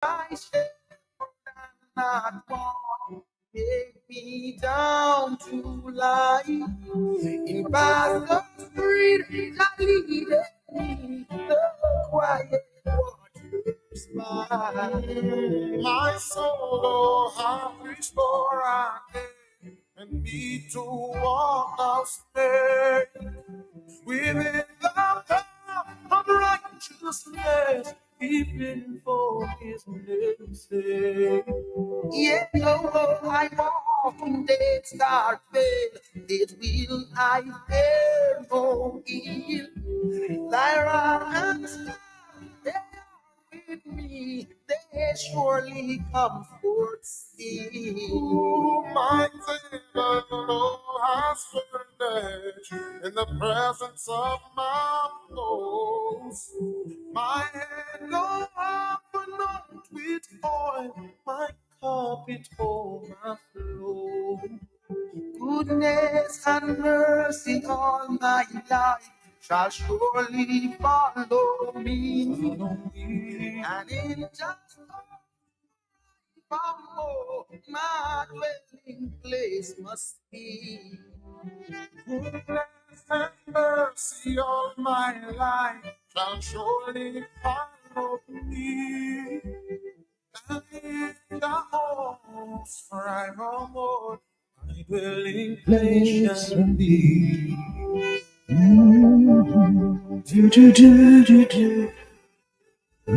my share and not one. Take me down to life in paths of freedom. Lead me the quiet waters by. My soul, oh, how restore again, and me to walk out straight within the path of righteousness, even for His name's sake. Yet though I walk in death's dark vale, it will I fear no ill. Thy rod and staff, they are with me, they surely comfort me. Ooh, my Savior, Lord, has furnished in the presence of my foes. My head go up and with oil, my cup it overflow. Goodness and mercy all my life shall surely follow me. And in just more, my dwelling place must be. Goodness and mercy all my life shall surely follow me. And in the house forevermore, my dwelling place shall be. Do, do, do, do, do. Do,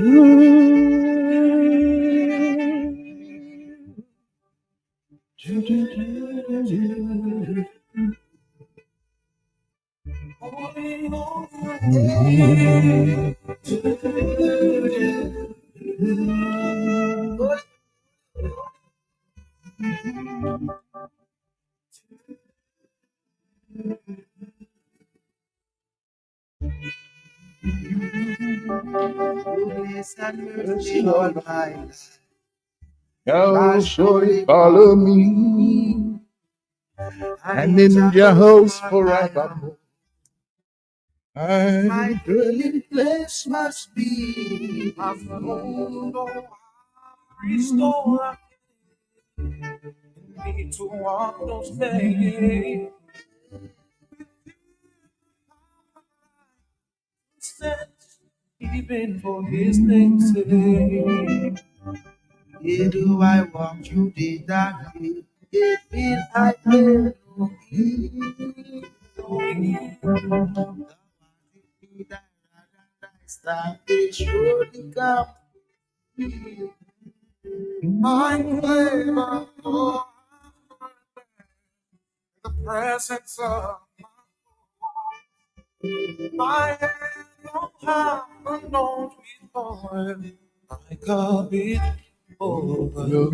do, do, do, do. Goodness and mercy all my life Shall surely follow me, and in your house forevermore. my dwelling place must be. I've known no restore me to walk those days. Even for His name's sake. Here do I walk through the dark way, it will I fear no evil. That they surely come. My favor, oh, the presence of my hand on high, unknown before I cup it over.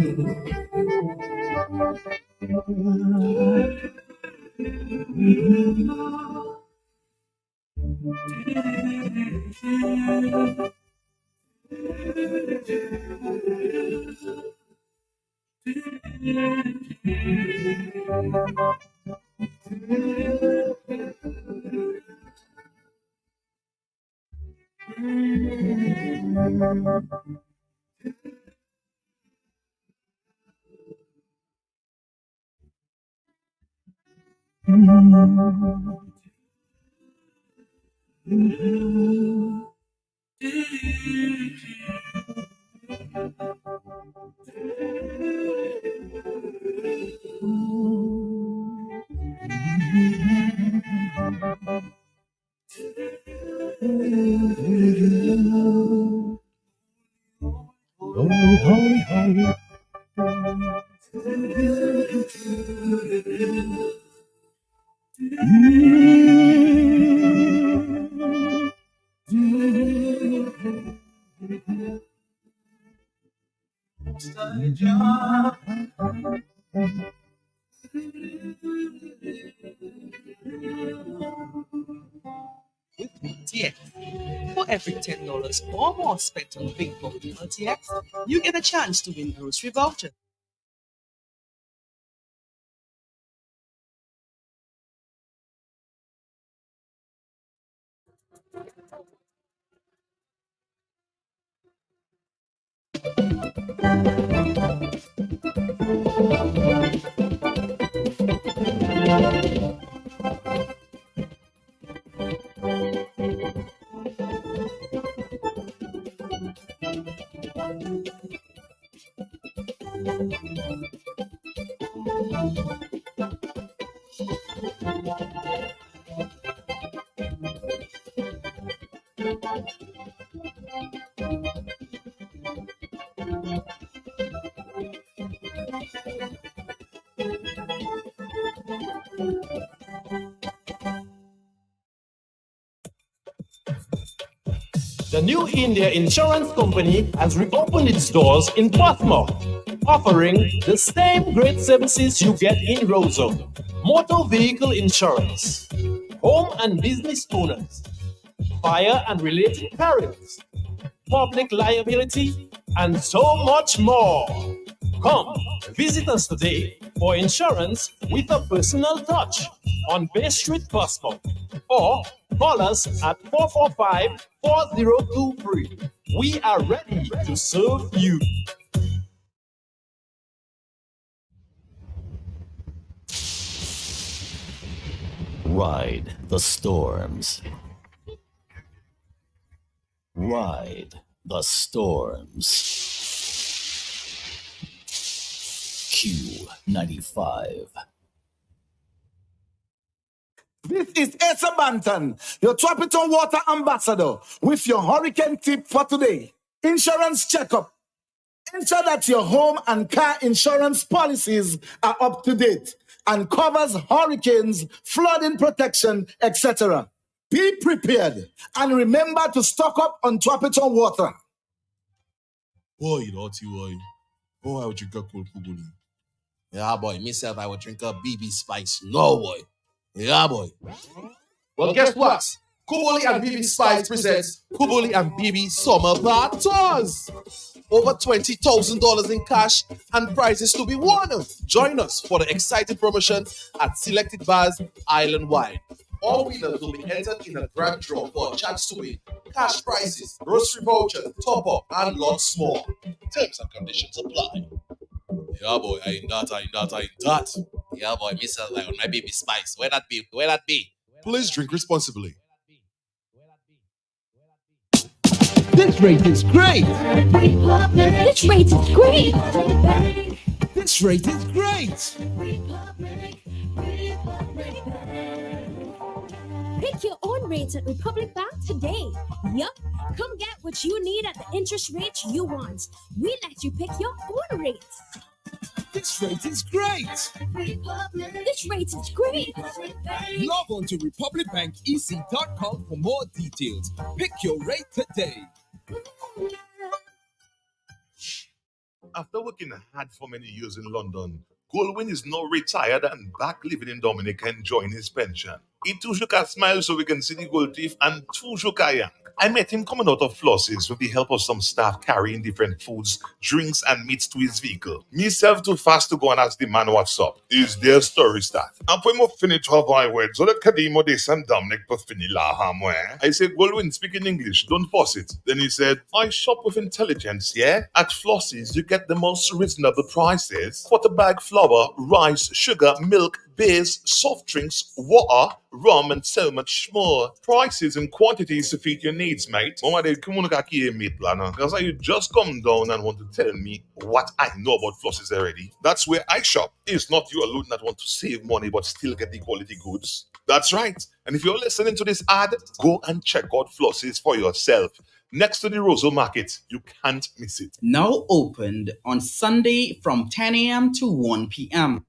With RTX, for every $10 or more spent on bingo with RTX, you get a chance to win grocery voucher. The New India Insurance Company has reopened its doors in Portsmouth, offering the same great services you get in Roseau. Motor vehicle insurance, home and business owners, fire and related perils, public liability, and so much more. Come, visit us today for insurance with a personal touch on Bay Street, Portsmouth, or call us at 445-4023. We are ready to serve you. Ride the storms. Ride the storms. Q95. This is Asa Banton, your Tropical Water Ambassador, with your hurricane tip for today. Insurance checkup. Ensure that your home and car insurance policies are up to date and covers hurricanes, flooding protection, etc. Be prepared and remember to stock up on tropical water. Boy, naughty boy. Boy, I would drink a cold kubuli. Yeah, boy. Myself, I would drink a BB Spice. No, boy. Yeah, boy. Well, guess what? Kubuli and BB Spice presents Kubuli and BB Summer Bar Tours. Over $20,000 in cash and prizes to be won. Join us for the exciting promotion at selected bars island-wide. All winners will be entered in a grand draw for a chance to win cash prizes, grocery vouchers, top-up, and lots more. Terms and conditions apply. Yeah, boy, I ain't that. Yeah, boy, myself, I on my BB Spice. Where that be? Please drink responsibly. This rate is great! This rate is great! This rate is great! Pick your own rates at Republic Bank today. Yup, come get what you need at the interest rate you want. We let you pick your own rates. This rate is great! This rate is great! Log on to republicbank.ec.com for more details. Pick your rate today. After working hard for many years in London, Goldwyn is now retired and back living in Dominica enjoying his pension. He too shook a smile so we can see the gold teeth and too shook a yank. I met him coming out of Floss's with the help of some staff carrying different foods, drinks, and meats to his vehicle. Myself too fast to go and ask the man what's up. Is their story start? And when we finish have I word, so the Kadimo de San Dominic per finila hamwe. I said, Goldwyn, speak in English, don't force it. Then he said, I shop with intelligence, yeah? At Floss's, you get the most reasonable prices. Quarter bag flour, rice, sugar, milk, beers, soft drinks, water, rum, and so much more. Prices and quantities to fit your needs, mate. Because you just come down and want to tell me what I know about Floss's already. That's where I shop. It's not you alone that want to save money but still get the quality goods. That's right. And if you're listening to this ad, go and check out Floss's for yourself. Next to the Roseau Market, you can't miss it. Now opened on Sunday from 10 a.m. to 1 p.m.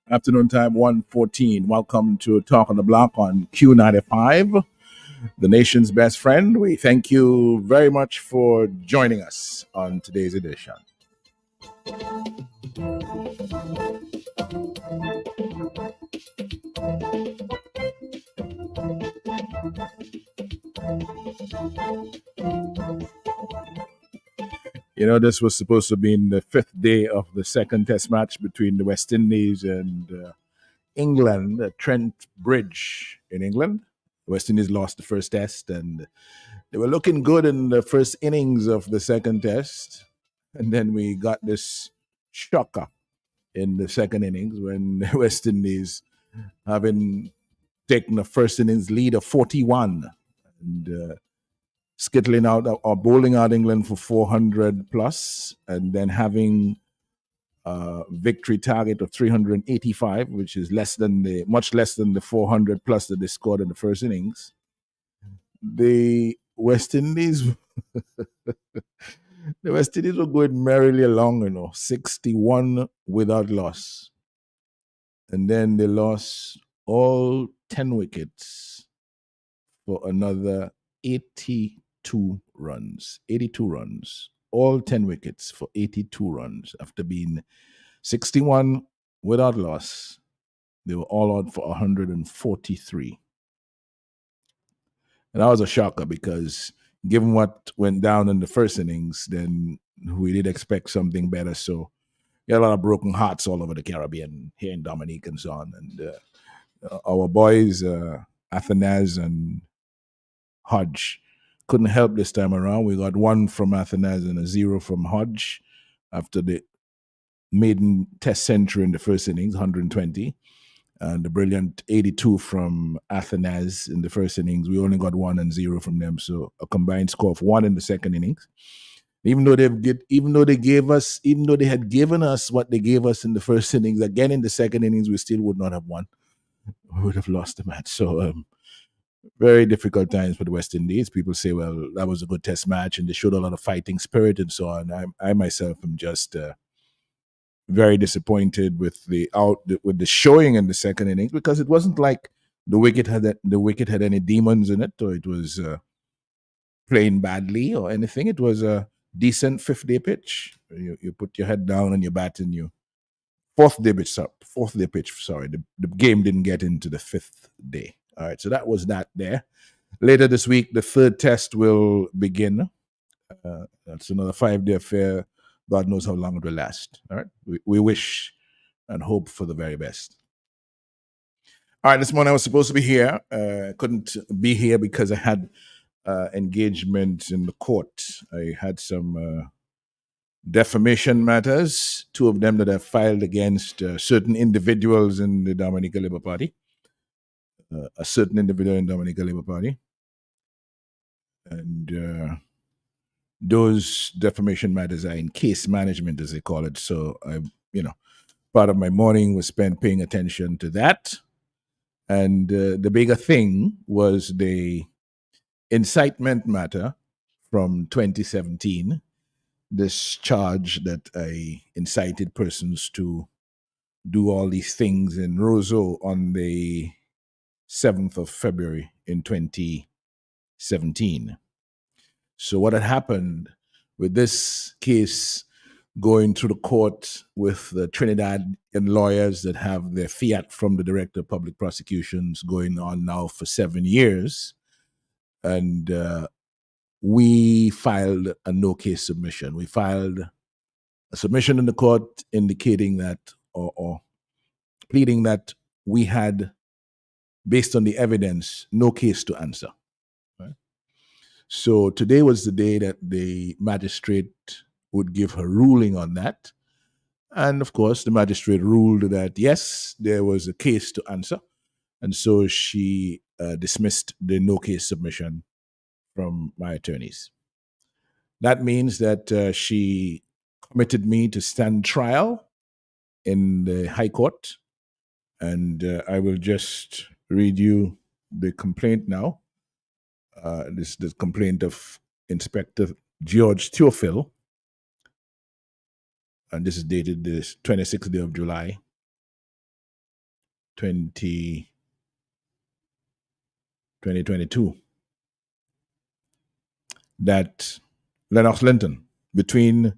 Afternoon time 1:14. Welcome to Talk on the Block on Q95, the nation's best friend. We thank you very much for joining us on today's edition. You know, this was supposed to be in the fifth day of the second test match between the West Indies and England at Trent Bridge in England. The West Indies lost the first test and they were looking good in the first innings of the second test. And then we got this shocker in the second innings when the West Indies, having taken the first innings lead of 41 and skittling out or bowling out England for 400 plus, and then having a victory target of 385, which is much less than the 400 plus that they scored in the first innings. The West Indies, the West Indies were going merrily along, 61 without loss, and then they lost all 10 wickets for another 82 runs. 82 runs. All 10 wickets for 82 runs after being 61 without loss. They were all out for 143. And that was a shocker because given what went down in the first innings, then we did expect something better. So you had a lot of broken hearts all over the Caribbean, here in Dominique and so on. And our boys, Athanase and Hodge, couldn't help this time around. We got one from Athanase and a 0 from Hodge after the maiden test century in the first innings, 120, and the brilliant 82 from Athanase in the first innings. We only got 1 and 0 from them, so a combined score of 1 in the second innings. Even though they had given us what they gave us in the first innings, again in the second innings, we still would not have won. We would have lost the match. So very difficult times for the West Indies. People say, well, that was a good test match and they showed a lot of fighting spirit and so on. I myself am just very disappointed with the showing in the second innings, because it wasn't like the wicket had any demons in it, or it was playing badly or anything. It was a decent fifth-day pitch. You put your head down on your bat and you fourth-day pitch. Sorry, the game didn't get into the fifth day. All right, so that was that there. Later this week, the third test will begin. That's another 5-day affair. God knows how long it will last. All right, we wish and hope for the very best. All right, this morning I was supposed to be here. Couldn't be here because I had engagement in the court. I had some defamation matters, 2 of them that I filed against certain individuals in the Dominica Labour Party. A certain individual in Dominica Labour Party. And those defamation matters are in case management, as they call it. So, part of my morning was spent paying attention to that. And the bigger thing was the incitement matter from 2017, this charge that I incited persons to do all these things in Roseau on the 7th of February in 2017. So what had happened with this case going through the court with the Trinidad and lawyers that have their fiat from the Director of Public Prosecutions going on now for 7 years, and we filed a no-case submission. We filed a submission in the court indicating that, or pleading that we had, based on the evidence, no case to answer. Right? So today was the day that the magistrate would give her ruling on that. And of course, the magistrate ruled that, yes, there was a case to answer. And so she dismissed the no case submission from my attorneys. That means that she committed me to stand trial in the High Court. And I will just read you the complaint now. This is the complaint of Inspector George Theophil. And this is dated the 26th day of July, 2022. That Lennox Linton, between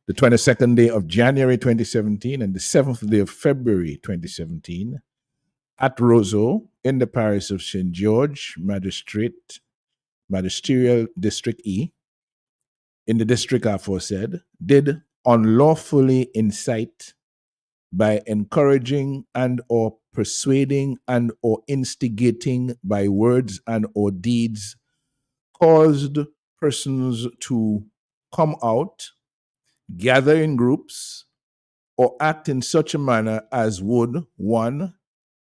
the 22nd day of January 2017 and the 7th day of February 2017, at Roseau in the parish of St. George, Magistrate Magisterial District E, in the district aforesaid, did unlawfully incite by encouraging and or persuading and or instigating by words and or deeds caused persons to come out, gather in groups, or act in such a manner as would, one,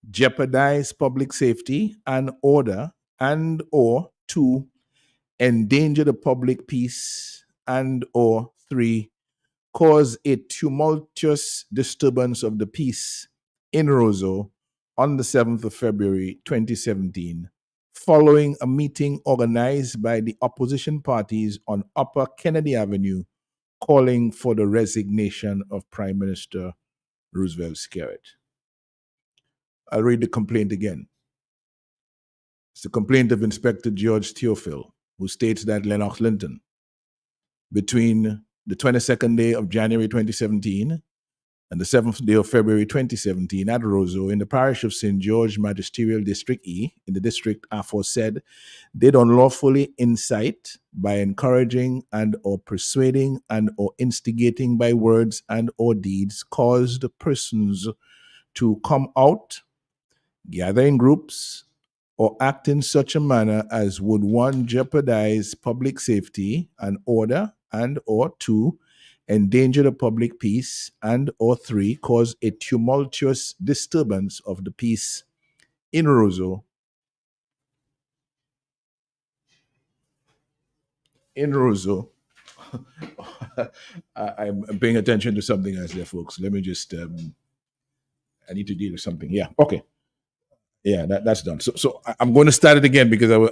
jeopardize public safety and order, and or two, endanger the public peace, and or three, cause a tumultuous disturbance of the peace in Roseau on the 7th of February 2017, following a meeting organized by the opposition parties on Upper Kennedy Avenue calling for the resignation of Prime Minister Roosevelt Skerrit. I'll read the complaint again. It's the complaint of Inspector George Theophil, who states that Lennox Linton, between the 22nd day of January 2017 and the 7th day of February 2017 at Roseau in the parish of St. George Magisterial District E, in the district aforesaid, did unlawfully incite by encouraging and or persuading and or instigating by words and or deeds caused persons to come out, gather in groups, or act in such a manner as would one, jeopardize public safety and order, and or two, endanger the public peace, and or three, cause a tumultuous disturbance of the peace in Roseau. I'm paying attention to something else there, folks. Let me just, I need to deal with something. Yeah, okay. Yeah, that's done. So I'm going to start it again because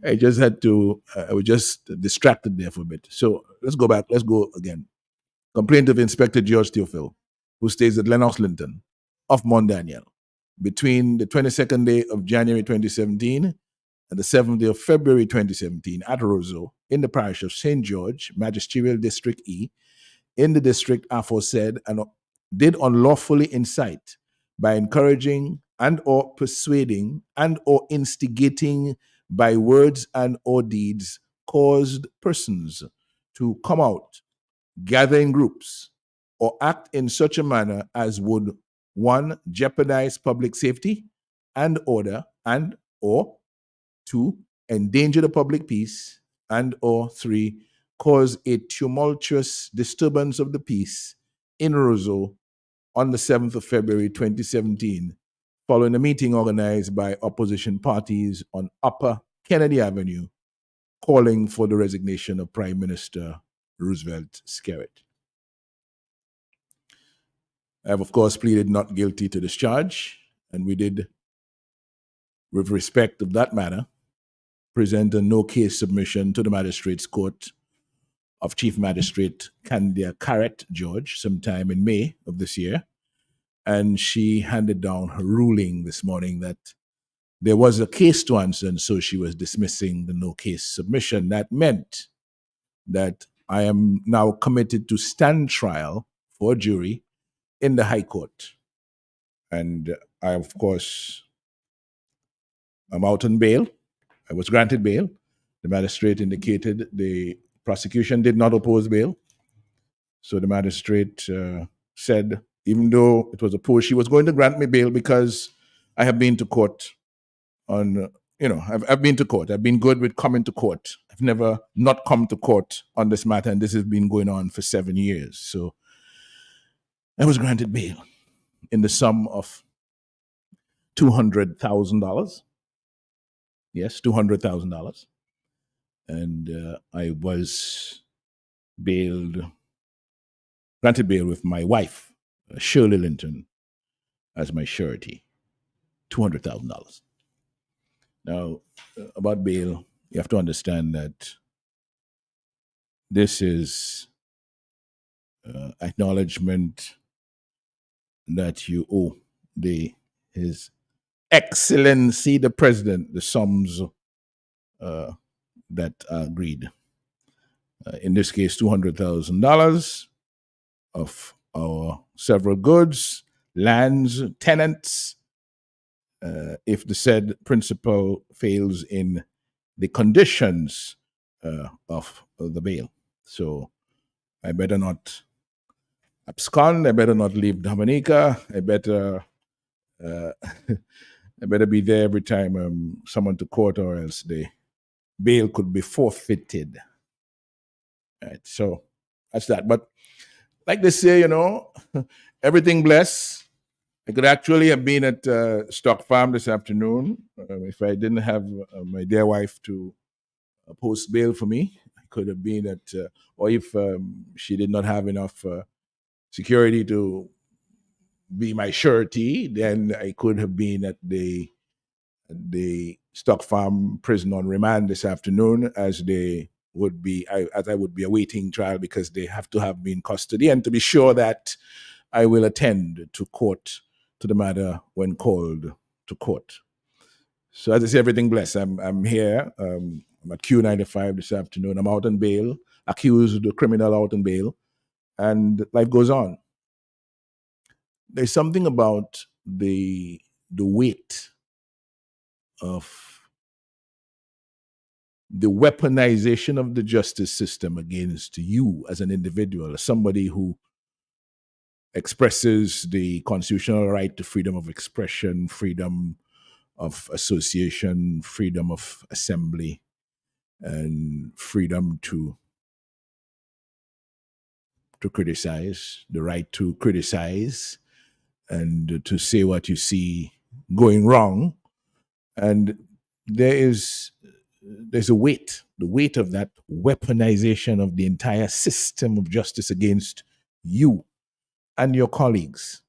I just had to, I was just distracted there for a bit. So let's go back. Let's go again. Complaint of Inspector George Theophil, who stays at Lennox Linton of Mont Daniel between the 22nd day of January 2017 and the 7th day of February 2017 at Roseau in the parish of St. George, Magisterial District E, in the district aforesaid, and did unlawfully incite by encouraging and or persuading and or instigating by words and or deeds caused persons to come out, gather in groups, or act in such a manner as would one, jeopardize public safety and order, and or two, endanger the public peace, and or three, cause a tumultuous disturbance of the peace in Roseau on the 7th of February 2017, following a meeting organized by opposition parties on Upper Kennedy Avenue calling for the resignation of Prime Minister Roosevelt Skerrit. I have, of course, pleaded not guilty to this charge, and we did, with respect of that matter, present a no-case submission to the Magistrates Court of Chief Magistrate Candia Carrett George sometime in May of this year, and she handed down her ruling this morning that there was a case to answer, and so she was dismissing the no-case submission. That meant that I am now committed to stand trial for a jury in the High Court. And I, of course, I'm out on bail. I was granted bail. The magistrate indicated the prosecution did not oppose bail. So the magistrate said, even though it was opposed, she was going to grant me bail because I have been to court on, I've been to court. I've been good with coming to court. I've never not come to court on this matter, and this has been going on for 7 years. So I was granted bail in the sum of $200,000. Yes, $200,000. And I was granted bail with my wife, Shirley Linton, as my surety, $200,000. Now, about bail, you have to understand that this is acknowledgement that you owe His Excellency the President the sums that are agreed. In this case, $200,000 of our several goods, lands, tenants, if the said principal fails in the conditions of the bail. So I better not abscond. I better not leave Dominica. I better I better be there every time someone to court, or else the bail could be forfeited. Right. So that's that. But like they say, everything bless. I could actually have been at Stock Farm this afternoon if I didn't have my dear wife to post bail for me. I could have been at, or if she did not have enough security to be my surety, then I could have been at the Stock Farm prison on remand this afternoon, as they would be, as I would be awaiting trial, because they have to have me in custody, and to be sure that I will attend to court to the matter when called to court. So as I say, everything blessed. I'm here. I'm at Q95 this afternoon. I'm out on bail, accused of criminal out on bail, and life goes on. There's something about the weight of the weaponization of the justice system against you as an individual, as somebody who expresses the constitutional right to freedom of expression, freedom of association, freedom of assembly, and freedom to criticize, the right to criticize and to say what you see going wrong. And there's a weight, the weight of that weaponization of the entire system of justice against you and your colleagues.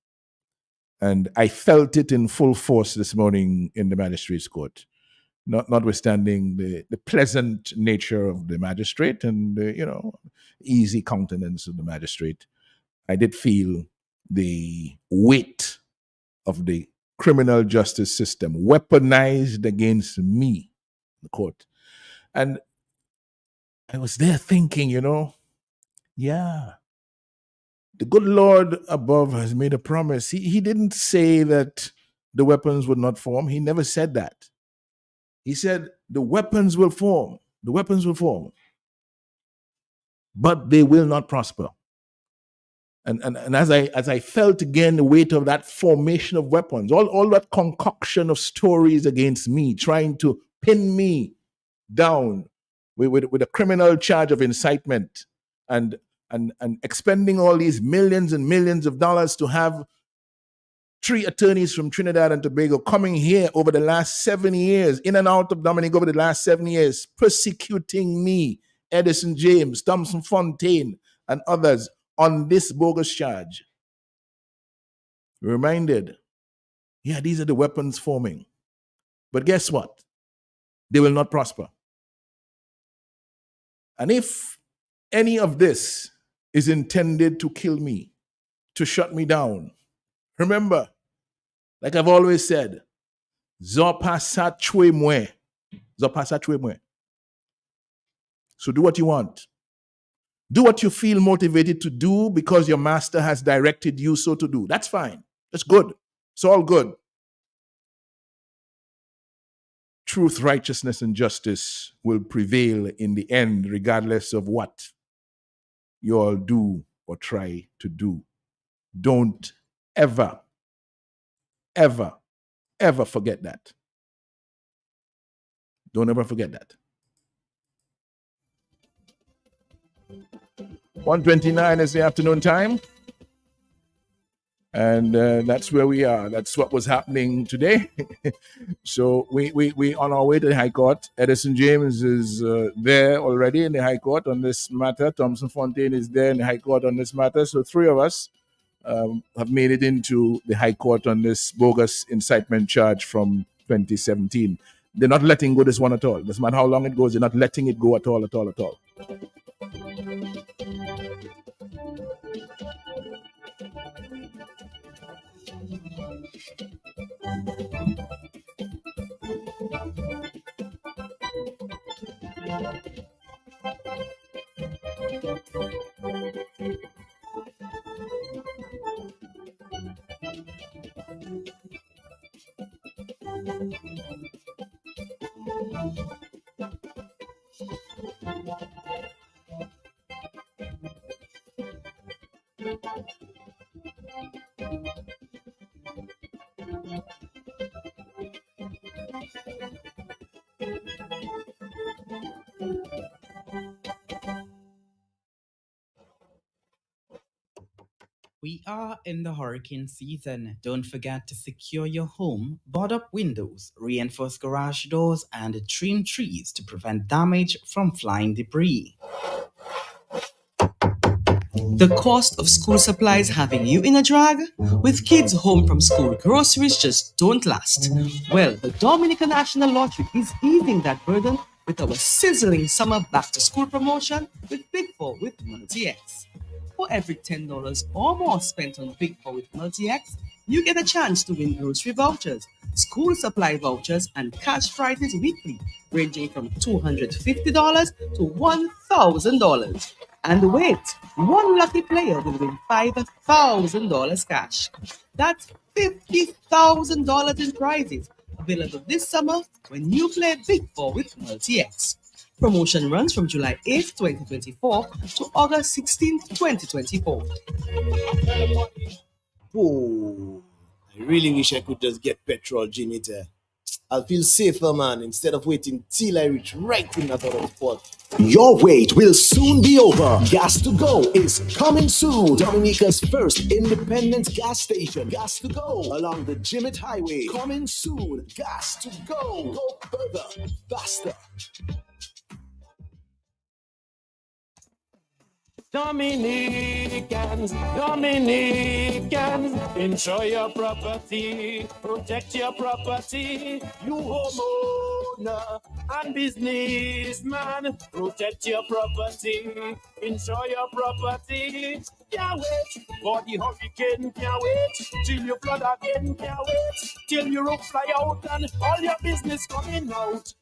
And I felt it in full force this morning in the magistrate's court, notwithstanding the pleasant nature of the magistrate and the easy countenance of the magistrate. I did feel the weight of the criminal justice system weaponized against me, the court. And I was there thinking, yeah, the good Lord above has made a promise. He didn't say that the weapons would not form. He never said that. He said the weapons will form. The weapons will form, but they will not prosper. And as I felt again the weight of that formation of weapons, all that concoction of stories against me, trying to pin me down with a criminal charge of incitement, and expending all these millions and millions of dollars to have 3 attorneys from Trinidad and Tobago coming here over the last 7 years, in and out of Dominic over the last 7 years, persecuting me, Edison James, Thompson Fontaine, and others on this bogus charge. Reminded, yeah, these are the weapons forming. But guess what? They will not prosper. And if any of this is intended to kill me, to shut me down, remember, like I've always said, Zopasa chwe mwe. Zopasa chwe mwe. So do what you want. Do what you feel motivated to do because your master has directed you so to do. That's fine. That's good. It's all good. Truth, righteousness, and justice will prevail in the end, regardless of what you all do or try to do. Don't ever, ever, ever forget that. Don't ever forget that. 1:29 is the afternoon time. And that's where we are. That's what was happening today. So we on our way to the High Court. Edison James is there already in the High Court on this matter. Thompson Fontaine is there in the High Court on this matter. So 3 of us have made it into the High Court on this bogus incitement charge from 2017. They're not letting go this one at all. Doesn't matter how long it goes, they're not letting it go at all, at all, at all. We are in the hurricane season. Don't forget to secure your home, board up windows, reinforce garage doors, and trim trees to prevent damage from flying debris. The cost of school supplies having you in a drag? With kids home from school, groceries just don't last. Well, the Dominican National Lottery is easing that burden with our sizzling summer back to school promotion with Big 4 with Multi-X. For every $10 or more spent on Big 4 with Multi-X, you get a chance to win grocery vouchers, school supply vouchers, and cash prizes weekly, ranging from $250 to $1,000. And wait, one lucky player will win $5,000 cash. That's $50,000 in prizes, available this summer when you play Big 4 with Multi-X. Promotion runs from July 8th, 2024 to August 16th, 2024. Oh, I really wish I could just get petrol, Jimmy. I'll feel safer, man, instead of waiting till I reach right in that other spot. Your wait will soon be over. Gas to Go is coming soon. Dominica's first independent gas station. Gas to Go along the Jimmet Highway. Coming soon. Gas to Go. Go further, faster. Dominicans, enjoy your property, protect your property. You homeowner and businessman, protect your property, enjoy your property. Can't wait for the hurricane, can't wait till you flood again, can't wait till your roof fly out and all your business coming out.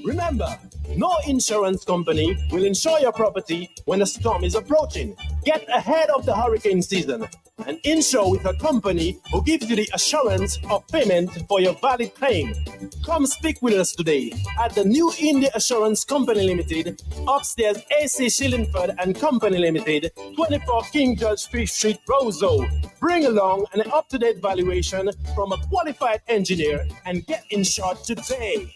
Remember, no insurance company will insure your property when a storm is approaching. Get ahead of the hurricane season and insure with a company who gives you the assurance of payment for your valid claim. Come speak with us today at the New India Assurance Company Limited, upstairs AC Shillingford and Company Limited, 24 King George Street, Roseau. Bring along an up-to-date valuation from a qualified engineer and get insured today.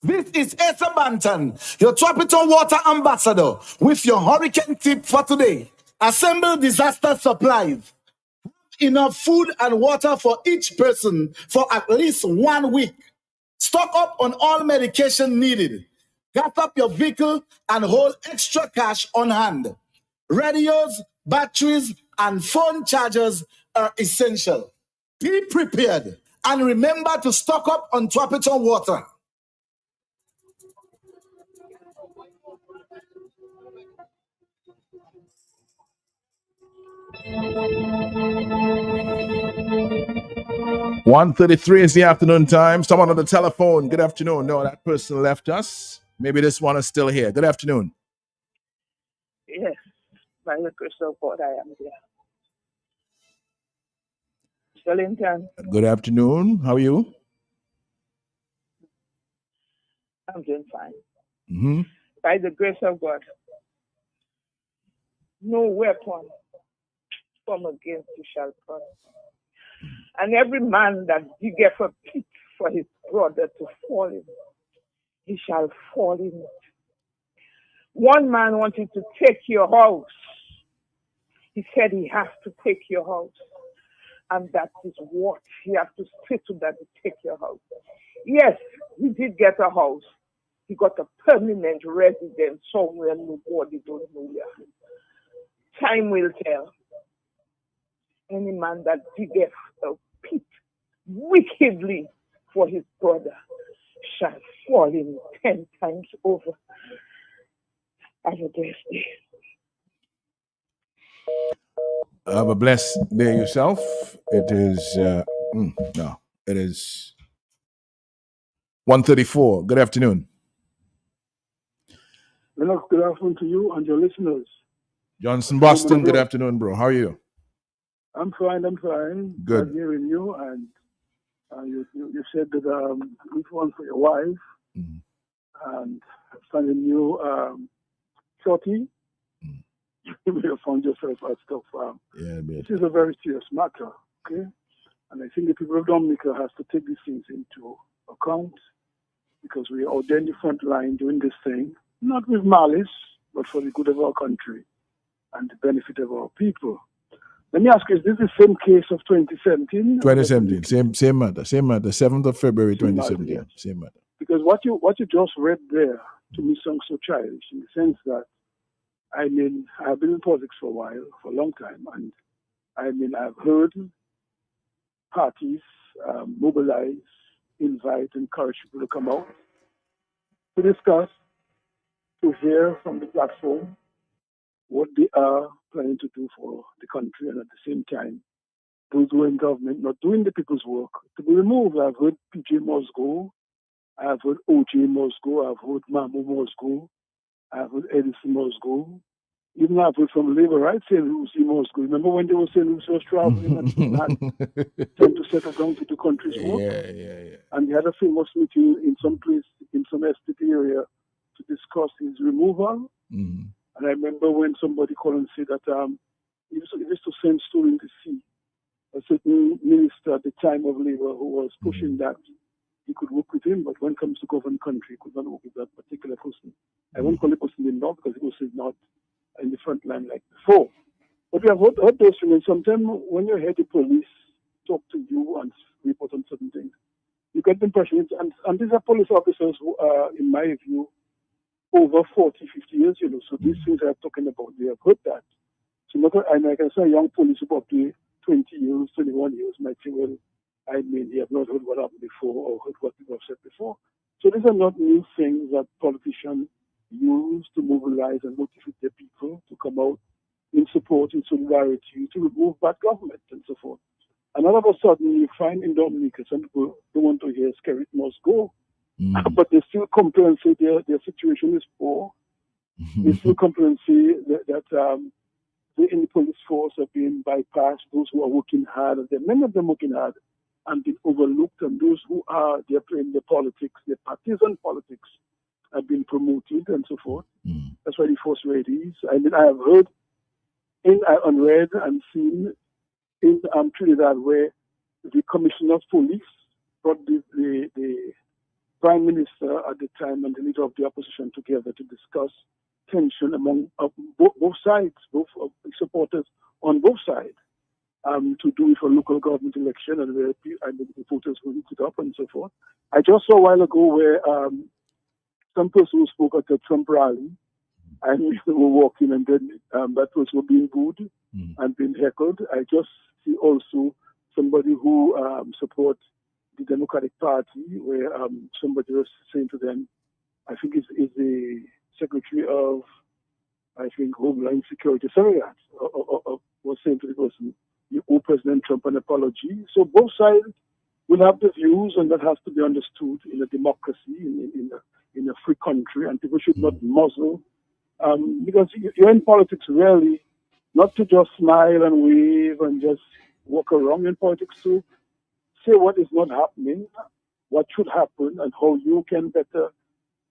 This is Asa Banton, your Tropical Water Ambassador, with your hurricane tip for today. Assemble disaster supplies. Enough food and water for each person for at least 1 week. Stock up on all medication needed. Gas up your vehicle and hold extra cash on hand. Radios, batteries, and phone chargers are essential. Be prepared and remember to stock up on Tropical Water. One 33 is the afternoon time. Someone on the telephone. Good afternoon. No, that person left us. Maybe this one is still here. Good afternoon. Yes, by the grace of God, I am here. Linton, Good afternoon. How are you? I'm doing fine. Mm-hmm. By the grace of God, no weapon formed against you shall prosper. And every man that diggeth a pit for his brother to fall in, he shall fall in it. One man wanted to take your house. He said he has to take your house. And that is what he has to say to that to take your house. Yes, he did get a house. He got a permanent residence somewhere nobody don't know where. Time will tell. Any man that diggeth a pit wickedly for his brother shall fall in 10 times over. Have a blessed day. Have a blessed day yourself. It is, it is 1:34. Good afternoon. Hello, good afternoon to you and your listeners. Johnson Boston, good afternoon, bro. How are you? I'm fine. Good. I'm hearing you, and you said that this one for your wife, and sending you 40 you may have found yourself at stuff. This is a very serious matter, okay? And I think the people of Dominica has to take these things into account because we are out there in the front line doing this thing, not with malice, but for the good of our country and the benefit of our people. Let me ask you, is this the same case of 2017? 2017, same matter, 7th of February, Same matter, 2017, yes. same matter. Because what you just read there to me sounds so childish in the sense that, I mean, I've been in politics for a while, for a long time, and I mean, I've heard parties mobilize, invite, encourage people to come out to discuss, to hear from the platform what they are planning to do for the country, and at the same time, those who are in government not doing the people's work to be removed. I've heard PJ must go, I've heard OJ must go, I've heard Mamu must go, I've heard Edison must go. Even I've heard from Labour, right, saying Lucy must go. Remember when they were saying Lucy was traveling and had time to settle down to the country's work? Yeah. And they had a famous meeting in some place, in some estate area, to discuss his removal. Mm-hmm. And I remember when somebody called and said that he used to send stool in the sea. A certain minister at the time of Labour who was pushing that he could work with him, but when it comes to govern country, he could not work with that particular person. I won't call the person in law because he was not in the front line like before. But we have heard those things. And sometimes when you hear the police talk to you and report on certain things, you get the impression, and these are police officers who are, in my view, over 40, 50 years, so these things I'm talking about, they have heard that. So and I can say a young police about 20 years, 21 years might say, well, I mean, they have not heard what happened before or heard what people have said before. So these are not new things that politicians use to mobilize and motivate their people to come out in support, in solidarity, to remove bad government and so forth. And all of a sudden, you find in Dominica, some people don't want to hear Skerrit must go, but they still complain and say their situation is poor. They still complain and say that the in the police force are being bypassed, those who are working hard, and many of them working hard and being overlooked, and those who are they're playing the politics, the partisan politics, have been promoted and so forth. That's why the force readies. I mean, I have heard and read and seen in Trinidad where the commissioner of police brought the prime minister at the time and the leader of the opposition together to discuss tension among both sides, both supporters on both sides, to do it for local government election and where the voters will look it up and so forth. I just saw a while ago where some person who spoke at the Trump rally and they were walking and then that person was being booed and being heckled. I just see also somebody who supports the Democratic Party where somebody was saying to them, I think is the Secretary of, I think, Homeland Security, sorry, was saying to the person, you owe President Trump an apology. So both sides will have the views, and that has to be understood in a democracy, in a free country, and people should not muzzle. Because you're in politics really not to just smile and wave and just walk around. You're in politics to say what is not happening, what should happen, and how you can better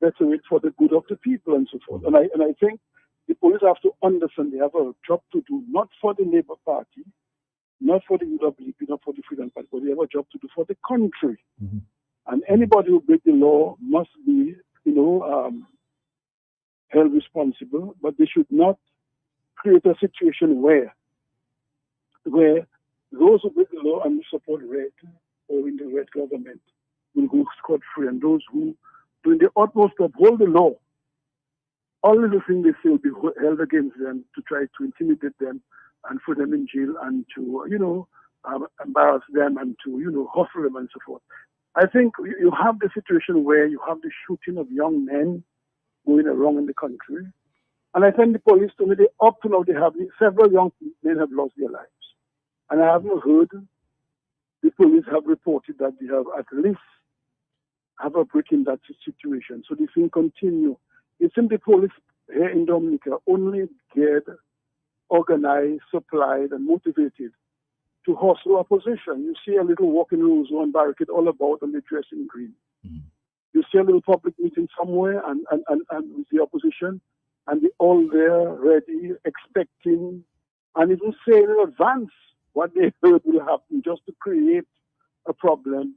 it for the good of the people and so forth. And I think the police have to understand they have a job to do, not for the Labour Party, not for the UWP, not for the Freedom Party, but they have a job to do for the country. And anybody who breaks the law must be, held responsible, but they should not create a situation where those who break the law and support red or in the red government will go scot-free, and those who doing the utmost to uphold the law, all of the things they say will be held against them to try to intimidate them and put them in jail and to, embarrass them and to, hustle them and so forth. I think you have the situation where you have the shooting of young men going around in the country. And I think the police told me up to now several young men have lost their lives. And I haven't heard the police have reported that they have at least have a break in that situation. So this thing continue. It seems the police here in Dominica only get organized, supplied, and motivated to hustle opposition. You see a little walking rules on barricade all about and they dress in green. You see a little public meeting somewhere and with the opposition, and they're all there, ready, expecting, and even saying in advance what they heard will happen, just to create a problem,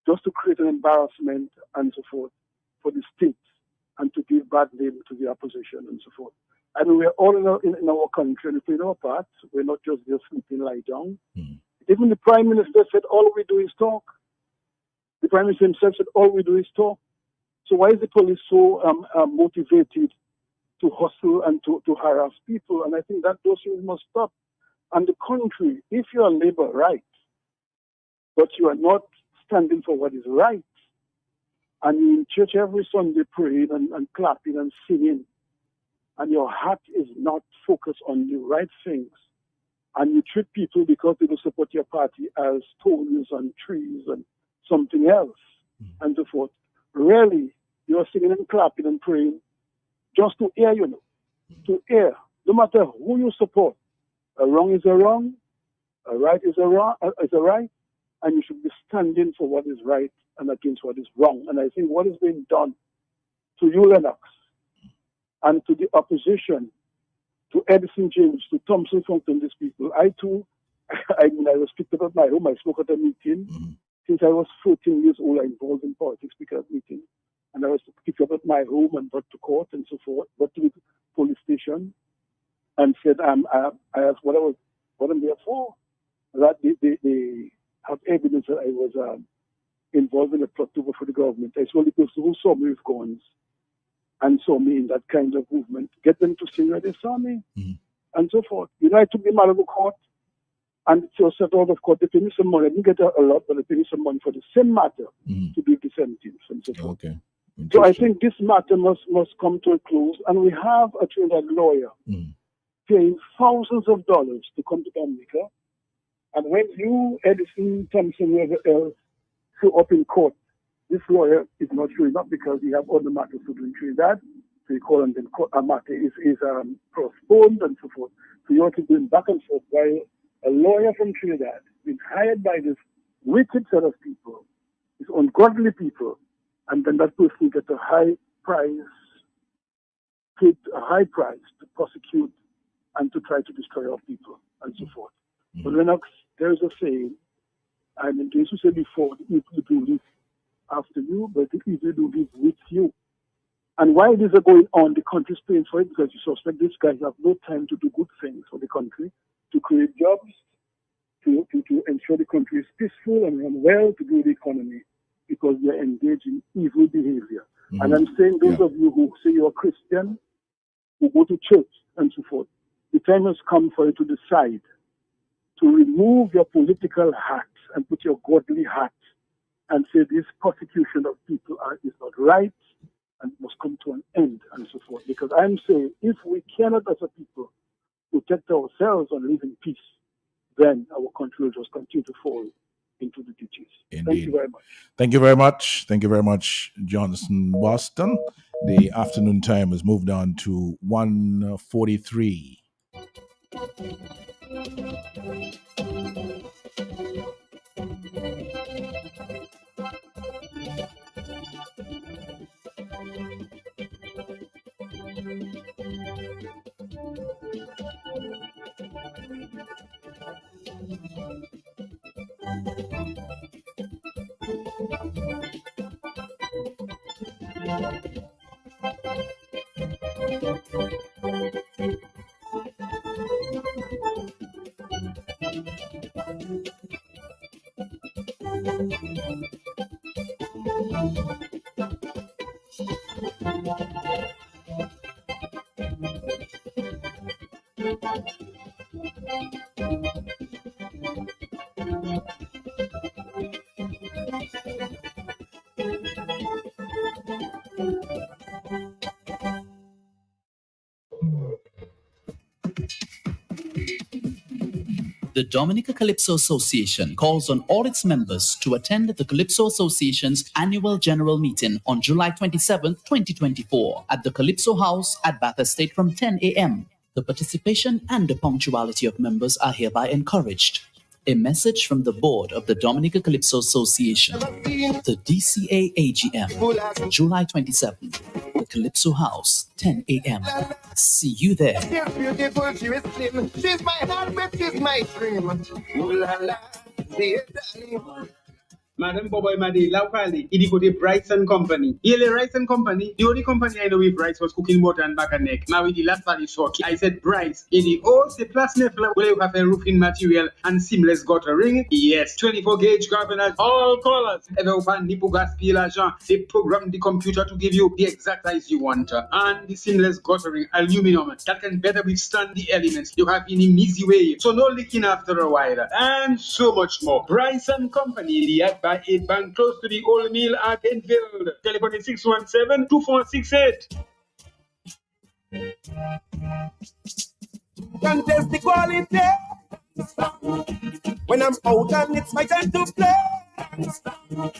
just to create an embarrassment, and so forth, for the state, and to give bad name to the opposition, and so forth. And we're all in our country, and if we know our part, we're not just there sleeping, lie down. Even the Prime Minister said, all we do is talk. The Prime Minister himself said, all we do is talk. So why is the police so motivated to hustle and to harass people? And I think that those things must stop. And the country, if you are labor right, but you are not standing for what is right, and you in church every Sunday praying and clapping and singing, and your heart is not focused on the right things, and you treat people because they don't support your party as stones and trees and something else, and so forth, really, you're singing and clapping and praying just to hear, to hear, no matter who you support. A wrong is a wrong, a right is a right, and you should be standing for what is right and against what is wrong. And I think what is being done to you, Lennox, and to the opposition, to Edison James, to Thompson Fountain, these people, I too, I was picked up at my home, I spoke at a meeting. Since I was 14 years old, I involved in politics, speaker at meeting. And I was picked up at my home and brought to court and so forth, brought to the police station, and said, I asked what I'm there for. That they have evidence that I was involved in a plot to vote for the government. I saw the person who saw me with guns and saw me in that kind of movement, get them to see where they saw me, and so forth. I took them out of the court, and so set out of court, they paid me some money. I didn't get a lot, but they paid me some money for the same matter to be the 17th, and so forth. Okay. So I think this matter must come to a close, and we have a Trinidad lawyer paying thousands of dollars to come to Dominica. And when you, Edison, Thompson, whoever else, show up in court, this lawyer is not showing up because he have other matters to do in Trinidad. So you call, and then a matter is postponed and so forth. So you have to go back and forth while a lawyer from Trinidad been hired by this wicked set of people, these ungodly people, and then that person gets a high price to prosecute and to try to destroy our people and so forth. But Lennox, there's a saying, and in case you said before, the evil do live after you, but the evil do live with you. And while these are going on, the country's paying for it because you suspect these guys have no time to do good things for the country, to create jobs, to ensure the country is peaceful and run well, to do the economy, because they're engaged in evil behavior. And I'm saying those of you who say you're a Christian, who go to church and so forth, the time has come for you to decide to remove your political hat and put your godly hat and say this persecution of people is not right and must come to an end and so forth. Because I'm saying if we cannot as a people protect ourselves and live in peace, then our country will just continue to fall into the ditches. Indeed. Thank you very much. Thank you very much. Thank you very much, Johnson Boston. The afternoon time has moved on to 1:43. The Dominica Calypso Association calls on all its members to attend the Calypso Association's annual general meeting on July 27, 2024 at the Calypso House at Bath Estate from 10 a.m. The participation and the punctuality of members are hereby encouraged. A message from the board of the Dominica Calypso Association. The DCA AGM, July 27. The Calypso House, 10 a.m. See you there. She's beautiful, she is slim. She's my heartbeat, she's my dream. Ooh la la, dear darling. Madam Boboy Madi, locally, he go to Bryson Company. Ele Bryson Company, the only company I know with Bryce was cooking motor and back and neck. Now with the last body short, I said Bryce. In the old, the plastic where you have a roofing material and seamless guttering. Yes, 24 gauge carbonate, all colors. Ever open Nipo gas peel agent, they program the computer to give you the exact size you want. And the seamless guttering, aluminum, that can better withstand the elements you have in an easy way. So no leaking after a while. And so much more. Bryson Company, the by 8 bank close to the old mill at Enfield. Telephone is 617-2468. Contest the quality. When I'm out and it's my time to play.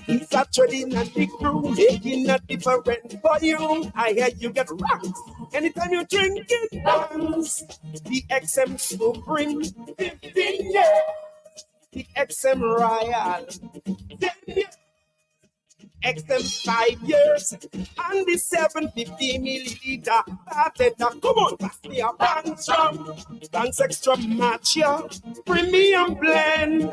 It's a trading and the crew making a difference for you. I hear you get rocks anytime you drink it. Dance. The XM Supreme 15 years. The XM Royal 10 years. XM 5 years and the 750 milliliter Come on, pass me a Banks Extra Match ya Premium Blend.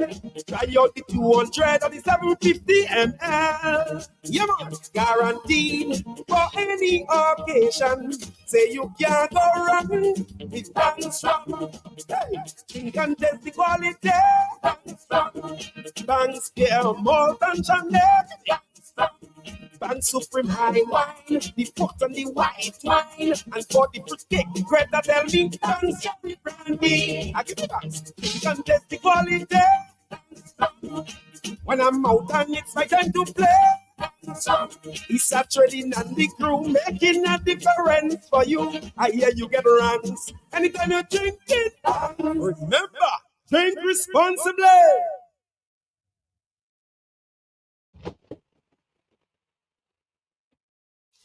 Try out the 200 or the 750 ml. Yeah man, guaranteed for any occasion. Say you can't go wrong with Banks Rum. Hey, drink and taste the quality. Banks care more than Chanel. Bank Supreme High Wine, the foot and the white wine, and for the fruitcake, the Greta tell me, Bank Cherry Brandy. I give you thanks, you can test the quality. When I'm out and it's my time to play, it's a trading and the crew making a difference for you. I hear you get runs anytime you drink it. Remember, drink responsibly.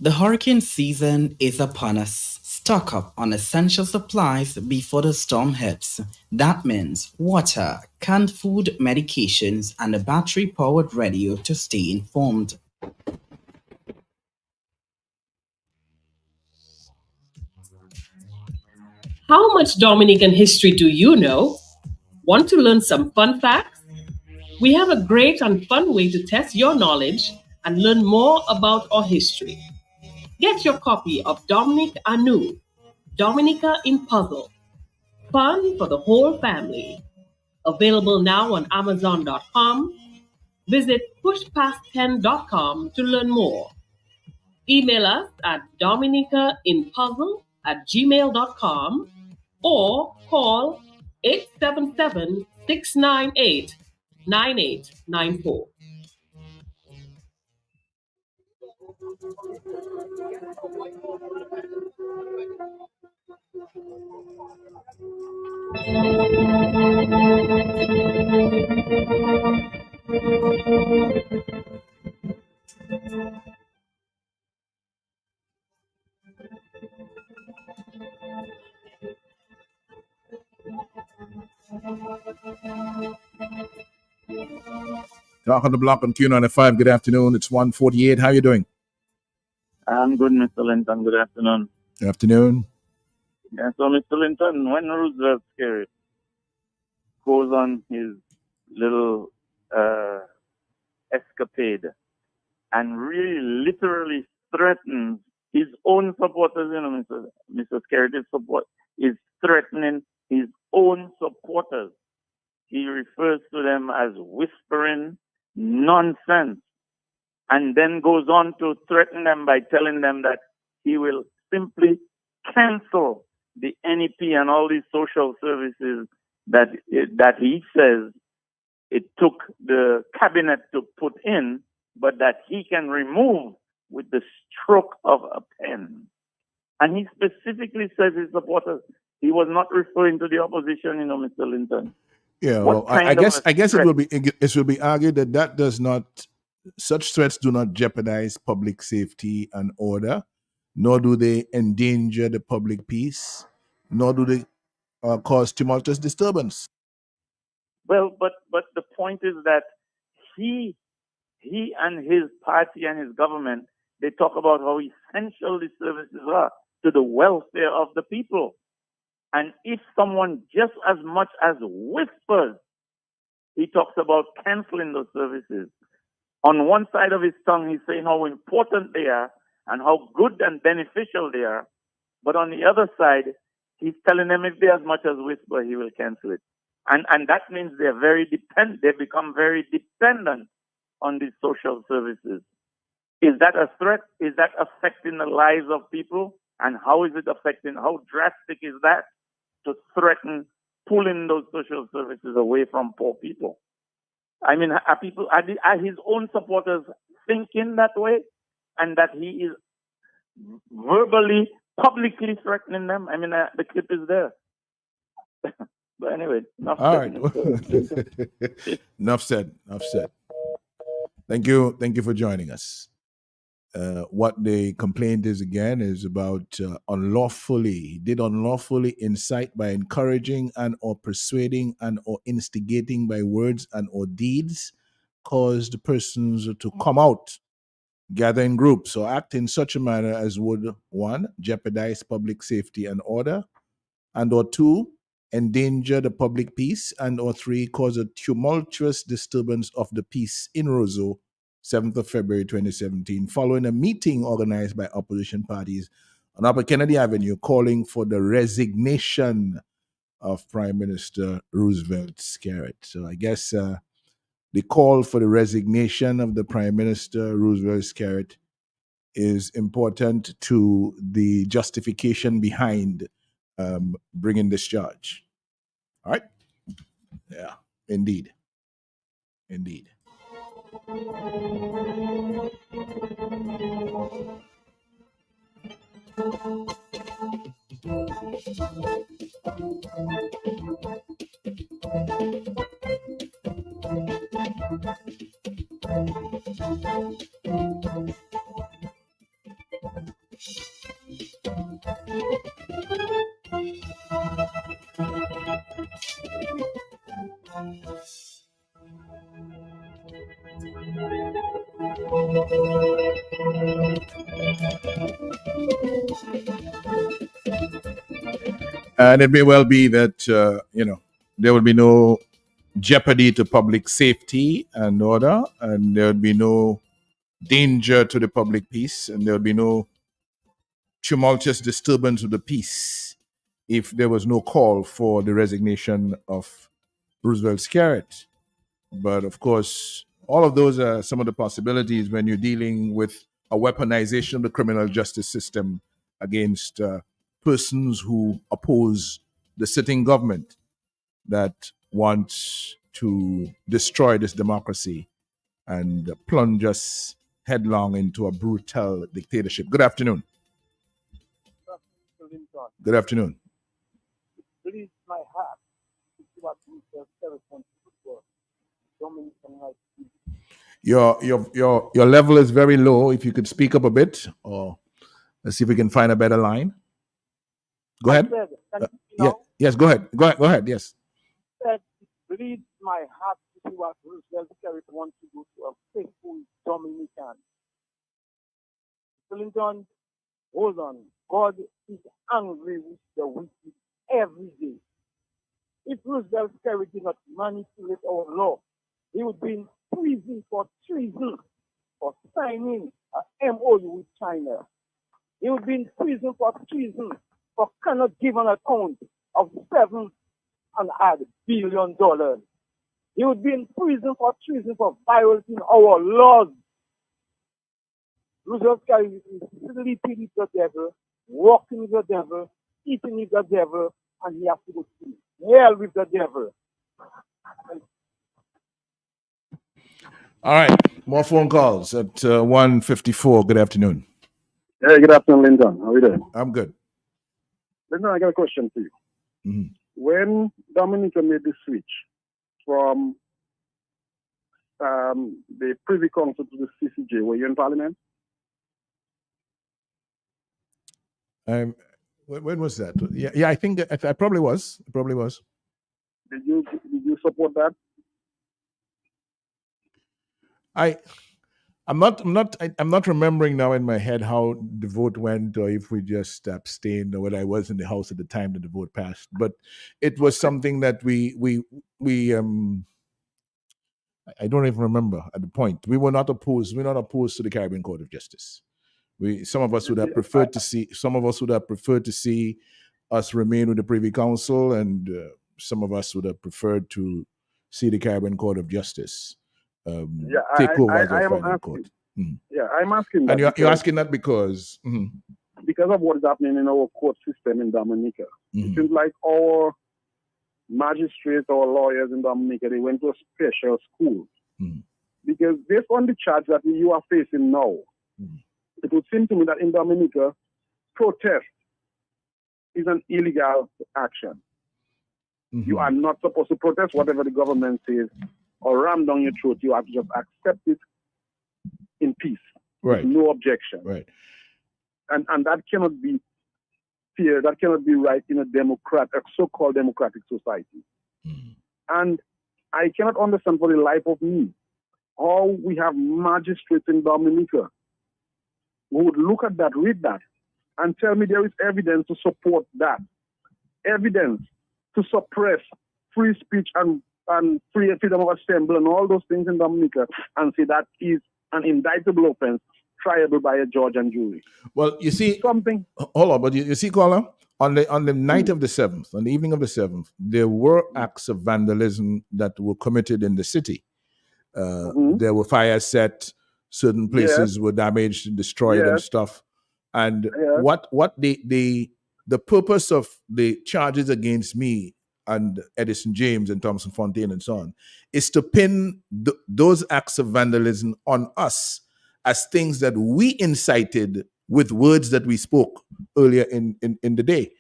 The hurricane season is upon us. Stock up on essential supplies before the storm hits. That means water, canned food, medications, and a battery-powered radio to stay informed. How much Dominican history do you know? Want to learn some fun facts? We have a great and fun way to test your knowledge and learn more about our history. Get your copy of Dominic Anu, Dominica in Puzzle. Fun for the whole family. Available now on Amazon.com. Visit pushpast10.com to learn more. Email us at dominicainpuzzle@gmail.com or call 877-698-9894. Talk on the block on Q95. Good afternoon. It's 1:48. How you doing? I'm good, Mr. Linton. Good afternoon. Good afternoon. Yeah, so Mr. Linton, when Roosevelt Scarrett goes on his little escapade and really literally threatens his own supporters, Mr. Scarrett's support is threatening his own supporters. He refers to them as whispering nonsense and then goes on to threaten them by telling them that he will simply cancel the NEP and all these social services that he says it took the cabinet to put in, but that he can remove with the stroke of a pen. And he specifically says his supporters. He was not referring to the opposition, Mr. Linton. Yeah, well, I guess it will be argued that does not, such threats do not jeopardize public safety and order, nor do they endanger the public peace, nor do they cause tumultuous disturbance. Well, but the point is that he and his party and his government They talk about how essential these services are to the welfare of the people. And if someone just as much as whispers, he talks about canceling those services. On one side of his tongue, he's saying how important they are and how good and beneficial they are. But on the other side, he's telling them if they as much as whisper, he will cancel it. And that means they become very dependent on these social services. Is that a threat? Is that affecting the lives of people? And how is it affecting, how drastic is that to threaten pulling those social services away from poor people? I mean, are his own supporters thinking that way? And that he is verbally, publicly threatening them? I mean, the clip is there. But anyway, enough All said. right. Enough said. Enough said. Thank you. Thank you for joining us. What the complaint is again is about unlawfully incite by encouraging and or persuading and or instigating by words and or deeds cause the persons to come out, gather in groups, or act in such a manner as would, one, jeopardize public safety and order, and or two, endanger the public peace, and or three, cause a tumultuous disturbance of the peace in Roseau, 7th of February 2017, following a meeting organized by opposition parties on Upper Kennedy Avenue calling for the resignation of Prime Minister Roosevelt Skerrit. So I guess the call for the resignation of the Prime Minister Roosevelt Skerrit is important to the justification behind bringing this charge. All right? Yeah, indeed. Indeed. And it may well be that, there will be no jeopardy to public safety and order, and there will be no danger to the public peace, and there will be no tumultuous disturbance of the peace if there was no call for the resignation of Roosevelt Skerrit. But of course, all of those are some of the possibilities when you're dealing with a weaponization of the criminal justice system against persons who oppose the sitting government that wants to destroy this democracy and plunge us headlong into a brutal dictatorship. Good afternoon. Good afternoon. Please, my heart, to see what Roosevelt wants to do for Dominican High Your level is very low. If you could speak up a bit, or let's see if we can find a better line. Go ahead. Yes, go ahead. Go ahead. Yes. Said, it bleeds my heart to see what Roosevelt wants to do to a faithful Dominican. Clinton, hold on. God is angry with the wicked every day. If Roosevelt did not manipulate our law, he would be in prison for treason for signing an MOU with China. He would be in prison for treason for cannot give an account of $7.5 billion. He would be in prison for treason for violating our laws. Roosevelt is sleeping with the devil, walking with the devil, eating with the devil, and he has to go to hell with the devil. All right. More phone calls at 1:54. Good afternoon. Hey, good afternoon, Lyndon. How are you doing? I'm good. Lyndon, I got a question for you. Mm-hmm. When Dominica made the switch from the Privy Council to the CCJ, were you in Parliament? When was that? Yeah, I think I probably was. Probably was. Did you support that? I'm not remembering now in my head how the vote went, or if we just abstained, or whether I was in the house at the time that the vote passed. But it was something that we I don't even remember at the point. We were not opposed. We're not opposed to the Caribbean Court of Justice. Some of us would have preferred to see. Some of us would have preferred to see us remain with the Privy Council, and some of us would have preferred to see the Caribbean Court of Justice take over as our final court. Yeah, I'm asking that. And you're asking that because because of what is happening in our court system in Dominica. It seems like our magistrates or lawyers in Dominica, they went to a special school. Because based on the charge that you are facing now, it would seem to me that in Dominica, protest is an illegal action. You are not supposed to protest whatever the government says or ram down your throat. You have to just accept it in peace, right? With no objection, right? And that cannot be fair. That cannot be right in a so-called democratic society. And I cannot understand for the life of me how we have magistrates in Dominica who would look at that, read that, and tell me there is evidence to support that, evidence to suppress free speech and freedom of assembly and all those things in Dominica, and say that is an indictable offense, triable by a judge and jury. Well, you see, hold on, but you see, caller, on the night of the 7th, on the evening of the 7th, there were acts of vandalism that were committed in the city. There were fires set, certain places were damaged and destroyed and stuff. And what the purpose of the charges against me and Edison James and Thompson Fontaine and so on is to pin those acts of vandalism on us as things that we incited with words that we spoke earlier in the day.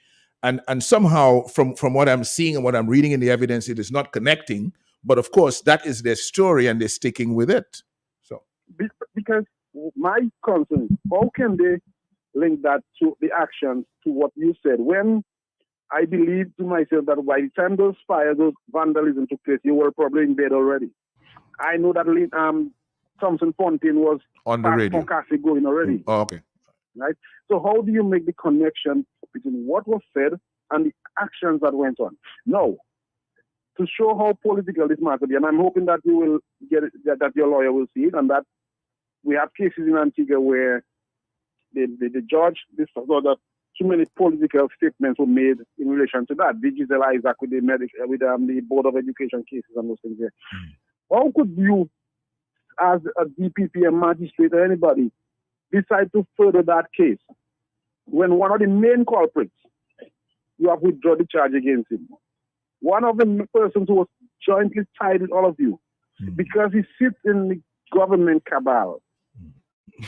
And somehow from what I'm seeing and what I'm reading in the evidence, it is not connecting. But of course, that is their story and they're sticking with it. So because my concern, how can they link that to the actions to what you said? When I believe to myself that by the time those fires, those vandalism took place, you were probably in bed already. I know that Thompson Fontaine was on the radio going already. Oh, okay. Right? So how do you make the connection between what was said and the actions that went on? Now, to show how political this matter be, and I'm hoping that you will get it, that your lawyer will see it, and that we have cases in Antigua where the judge discovered that too many political statements were made in relation to that. Digital Isaac with the Board of Education cases and those things there. How could you, as a DPP, a magistrate, or anybody, decide to further that case when one of the main culprits, you have withdrawn the charge against him? One of the persons who was jointly tied with all of you, because he sits in the government cabal,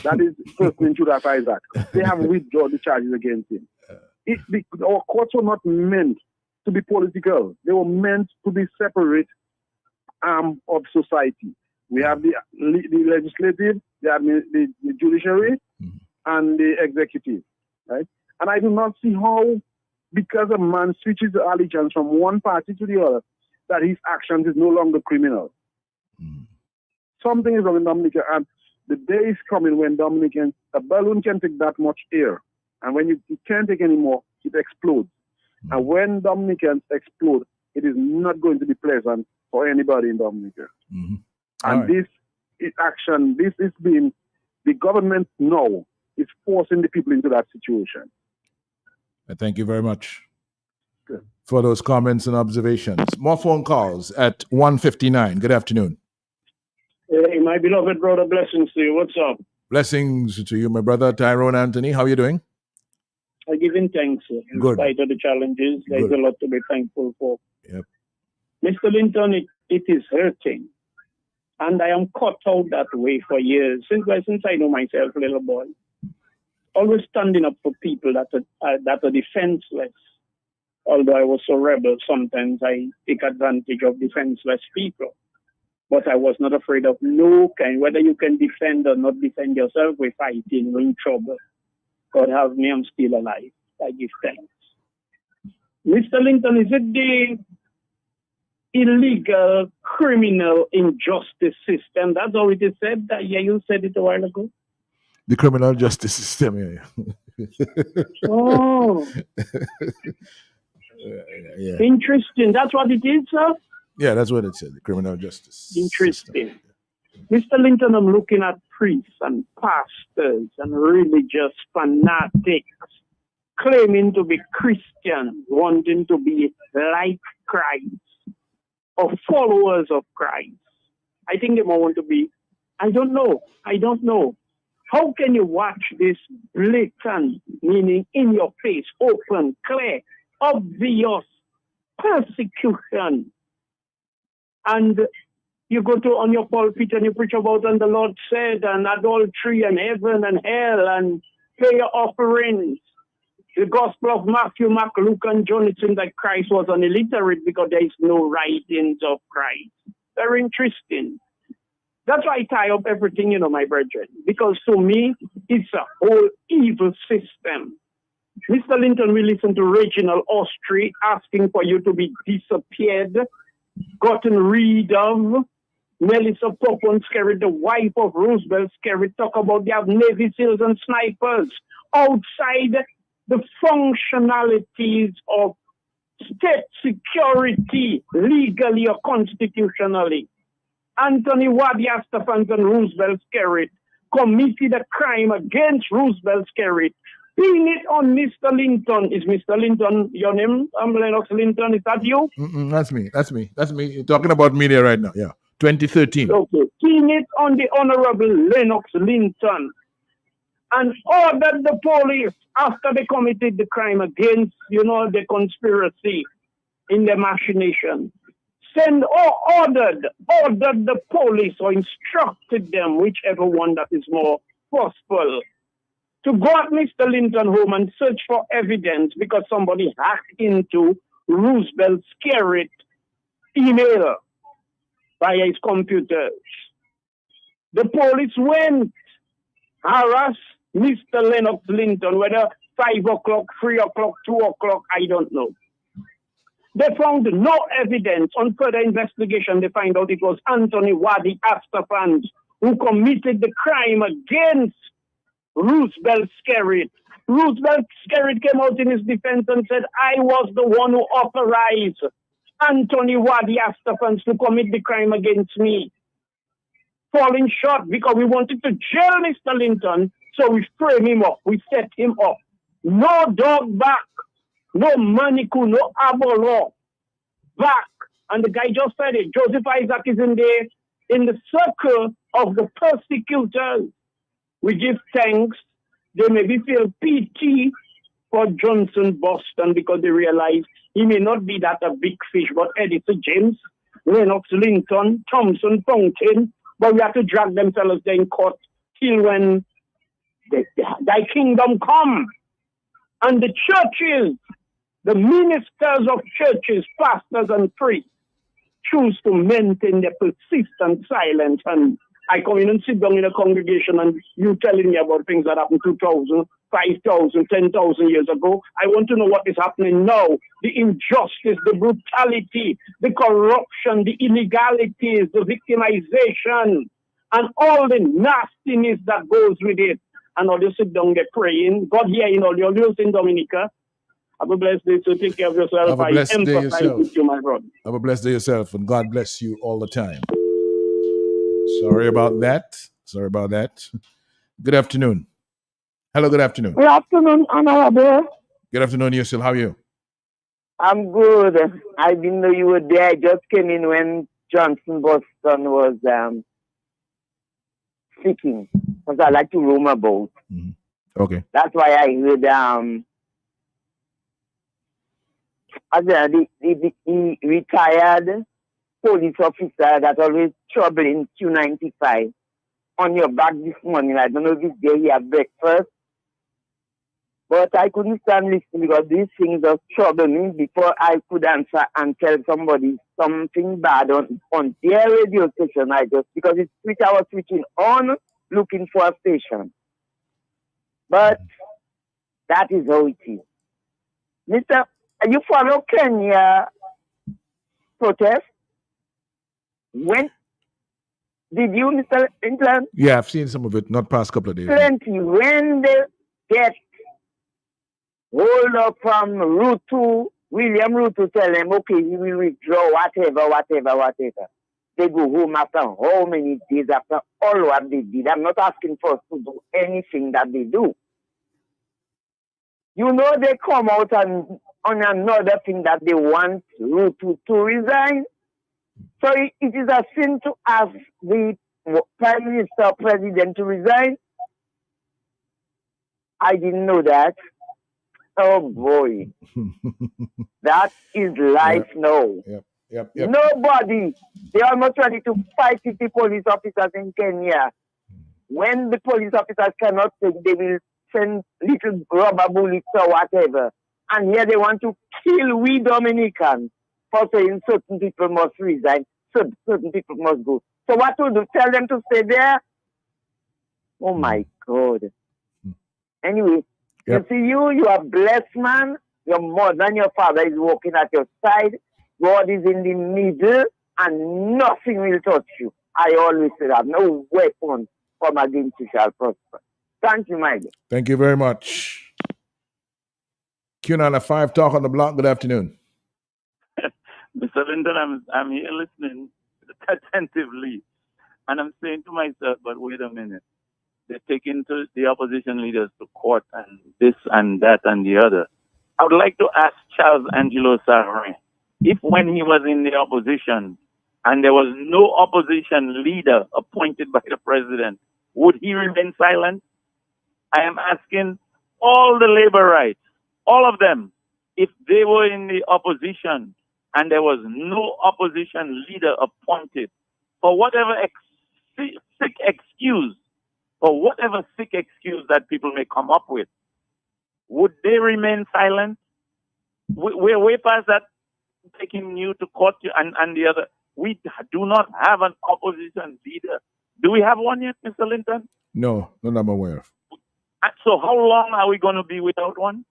that is person in Judas Isaac, they have withdrawn the charges against him. Our courts were not meant to be political. They were meant to be separate arm of society. We have the legislative, the judiciary, and the executive, right? And I do not see how, because a man switches the allegiance from one party to the other, that his actions is no longer criminal. Something is wrong in Dominica, and the day is coming when Dominicans, a balloon can take that much air, and when it can't take anymore, it explodes. And when Dominicans explode, it is not going to be pleasant for anybody in Dominica. And this is action, this is being, the government now is forcing the people into that situation. Thank you very much for those comments and observations. More phone calls at 1:59. Good afternoon. Hey, my beloved brother, blessings to you. What's up? Blessings to you, my brother Tyrone Anthony. How are you doing? I give him thanks in Good. spite of the challenges. There's Good. a lot to be thankful for. Yep. Mr. Linton, it is hurting. And I am caught out that way for years, since I know myself, little boy. Always standing up for people that are defenseless. Although I was so rebel, sometimes I take advantage of defenseless people. But I was not afraid of no kind. Whether you can defend or not defend yourself, we're fighting, we're in trouble. God have me, I'm still alive. I give thanks. Mr. Linton, is it the illegal criminal injustice system. That's how it is said. Yeah, you said it a while ago. The criminal justice system, yeah. Oh. Yeah. Interesting. That's what it is, sir? Yeah, that's what it said, the criminal justice Interesting. system. Mr. Linton, I'm looking at priests and pastors and religious fanatics claiming to be Christians, wanting to be like Christ or followers of Christ. I think they more want to be, I don't know. How can you watch this blatant, meaning in your face, open, clear, obvious persecution, and you go to on your pulpit and you preach about and the Lord said and adultery and heaven and hell and pay your offerings. The Gospel of Matthew, Mark, Luke, and John, it seems that Christ was an illiterate because there is no writings of Christ. Very interesting. That's why I tie up everything, my brethren, because to me, it's a whole evil system. Mr. Linton, we listen to Reginald Austri asking for you to be disappeared, gotten rid of. Melissa Popon Skerritt, the wife of Roosevelt Skerritt, talk about they have Navy SEALs and snipers outside the functionalities of state security, legally or constitutionally. Anthony Wadi Astafans and Roosevelt Skerritt committed a crime against Roosevelt Skerritt. Pin it on Mr. Linton. Is Mr. Linton your name? I'm Lennox Linton. Is that you? That's me. You're talking about me there right now. Yeah. 2013. Okay. Pin it on the Honorable Lennox Linton and ordered the police after they committed the crime against, the conspiracy in the machination. Ordered the police or instructed them, whichever one that is more forceful, to go at Mr. Linton home and search for evidence because somebody hacked into Roosevelt Skerritt email via his computers. The police went, harassed Mr. Lennox Linton, whether 5 o'clock, 3 o'clock, 2 o'clock, I don't know. They found no evidence. On further investigation, they find out it was Anthony Wadi Astafans who committed the crime against Roosevelt Skerritt. Roosevelt Skerritt came out in his defense and said, I was the one who authorized Anthony Wadi Astafans to commit the crime against me. Falling short because we wanted to jail Mr. Linton, so we frame him up, we set him up. No dog back, no manicu, no abolo back. And the guy just said it. Joseph Isaac is in the circle of the persecutors. We give thanks. They maybe feel pity for Johnson Boston because they realize he may not be that a big fish, but Edison James, Lennox Linton, Thompson Fountain, but we have to drag themselves there in court till when thy kingdom come. And the churches, the ministers of churches, pastors and priests, choose to maintain their persistent silence. And I come in and sit down in a congregation and you telling me about things that happened 2,000, 5,000, 10,000 years ago. I want to know what is happening now. The injustice, the brutality, the corruption, the illegalities, the victimization, and all the nastiness that goes with it. And all you sit down there praying. God hearing all your news in Dominica. Have a blessed day. So take care of yourself. Have a blessed day yourself. With you, my brother. Have a blessed day yourself, and God bless you all the time. Sorry about that. Good afternoon. Hello, good afternoon. Good afternoon, Honorable. Good afternoon, Yusuf. How are you? I'm good. I didn't know you were there. I just came in when Johnson Boston was speaking, because I like to roam about. Mm-hmm. Okay. That's why I heard the retired police officer that always trouble in Q95 on your back this morning. I don't know if it's there he had breakfast, but I couldn't stand listening because these things just trouble me before I could answer and tell somebody something bad on their radio station. Because I was switching on looking for a station. But that is how it is. Mr. You follow Kenya protest? When did you, Mr. England? Yeah, I've seen some of it, not past couple of days. Plenty. When they get hold up from Route 2, William Route to tell them, okay, he will withdraw whatever. They go home after how many days after all what they did. I'm not asking for us to do anything that they do. You know they come out on another thing that they want Route 2 to resign. So it is a sin to ask the Prime Minister or President to resign. I didn't know that. Oh boy. That is life now. Yep. Nobody. They are almost ready to fight with the police officers in Kenya. When the police officers cannot take, they will send little rubber bullets or whatever. And here they want to kill we Dominicans for saying certain people must resign, certain people must go. So what to do? Tell them to stay there? Oh my God. Anyway, you see, you are blessed, man. Your mother and your father is walking at your side. God is in the middle, and nothing will touch you. I always say that. No weapon from against you shall prosper. Thank you, Mike. Thank you very much. Q95 Talk on the Block. Good afternoon. Mr. Linton, I'm here listening attentively, and I'm saying to myself, but wait a minute. They're taking the opposition leaders to court and this and that and the other. I would like to ask Charles Angelo Sarre, if when he was in the opposition and there was no opposition leader appointed by the president, would he remain silent? I am asking all the labor rights, all of them, if they were in the opposition and there was no opposition leader appointed, for whatever sick excuse that people may come up with, would they remain silent? We're way past that, taking you to court and the other. We do not have an opposition leader. Do we have one yet, Mr. Linton? No, none I'm aware of. So how long are we going to be without one?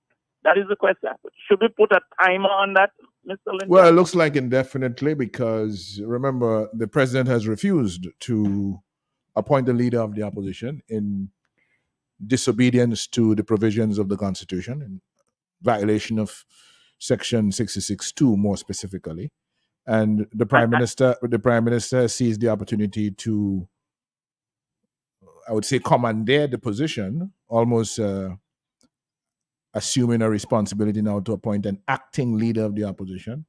That is the question. Should we put a timer on that, Mr. Linton? Well, it looks like indefinitely because, remember, the president has refused to appoint the leader of the opposition in disobedience to the provisions of the Constitution, in violation of Section 66(2) more specifically. And the Prime Minister sees the opportunity to, I would say, commandeer the position, almost assuming a responsibility now to appoint an acting leader of the opposition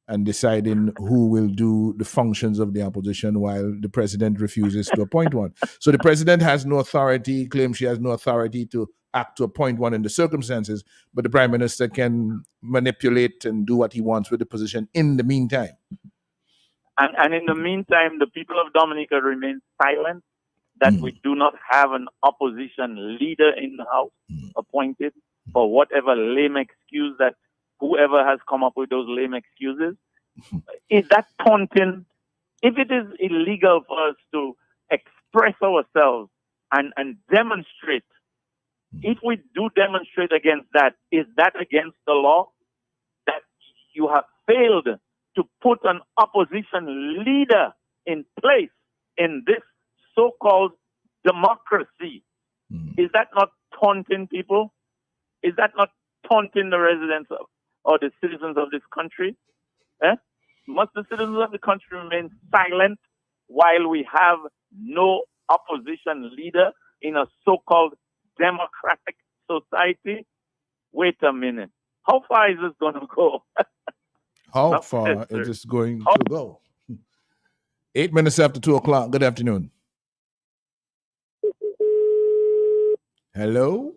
and deciding who will do the functions of the opposition while the president refuses to appoint one. So the president has no authority, claims she has no authority to act to appoint one in the circumstances, but the prime minister can manipulate and do what he wants with the position in the meantime. And in the meantime, the people of Dominica remain silent that we do not have an opposition leader in the House appointed for whatever lame excuse that whoever has come up with those lame excuses. Is that taunting? If it is illegal for us to express ourselves and demonstrate, if we do demonstrate against that, is that against the law? That you have failed to put an opposition leader in place in this so-called democracy. Is that not taunting people? Is that not taunting the residents or the citizens of this country? Must the citizens of the country remain silent while we have no opposition leader in a so-called democratic society? Wait a minute. How far is this going to go? How far is this going to go? 8 minutes after 2 o'clock. Good afternoon. Hello?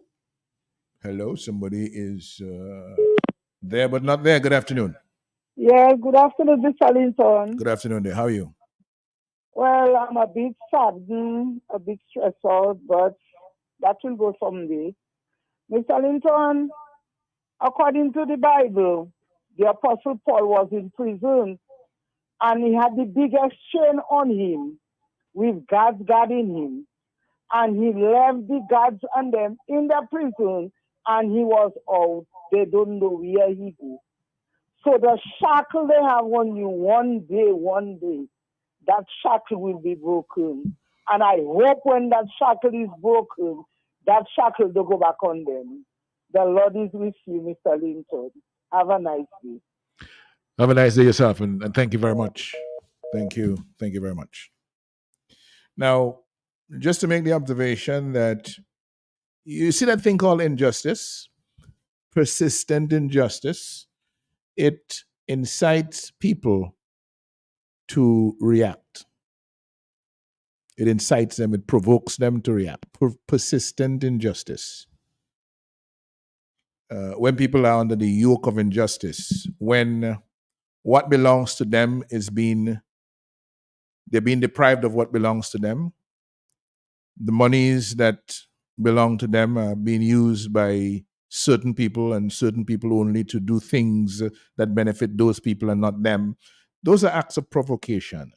Hello? Somebody is there but not there. Good afternoon. Yeah, good afternoon, Mr. Linton. Good afternoon there. How are you? Well, I'm a bit saddened, a bit stressed out, but that will go someday. Mr. Linton, according to the Bible, the Apostle Paul was in prison and he had the biggest chain on him with God's God in him. And he left the gods and them in the prison and he was out. They don't know where he goes. So the shackle they have on you one day, that shackle will be broken. And I hope when that shackle is broken, that shackle don't go back on them. The Lord is with you, Mr. Linton. Have a nice day. Have a nice day yourself, and thank you very much. Thank you. Thank you very much. Now, just to make the observation that you see that thing called injustice, persistent injustice, it incites people to react. It incites them, it provokes them to react. Persistent injustice. When people are under the yoke of injustice, when what belongs to them they're being deprived of what belongs to them, the monies that belong to them are being used by certain people and certain people only to do things that benefit those people and not them. Those are acts of provocation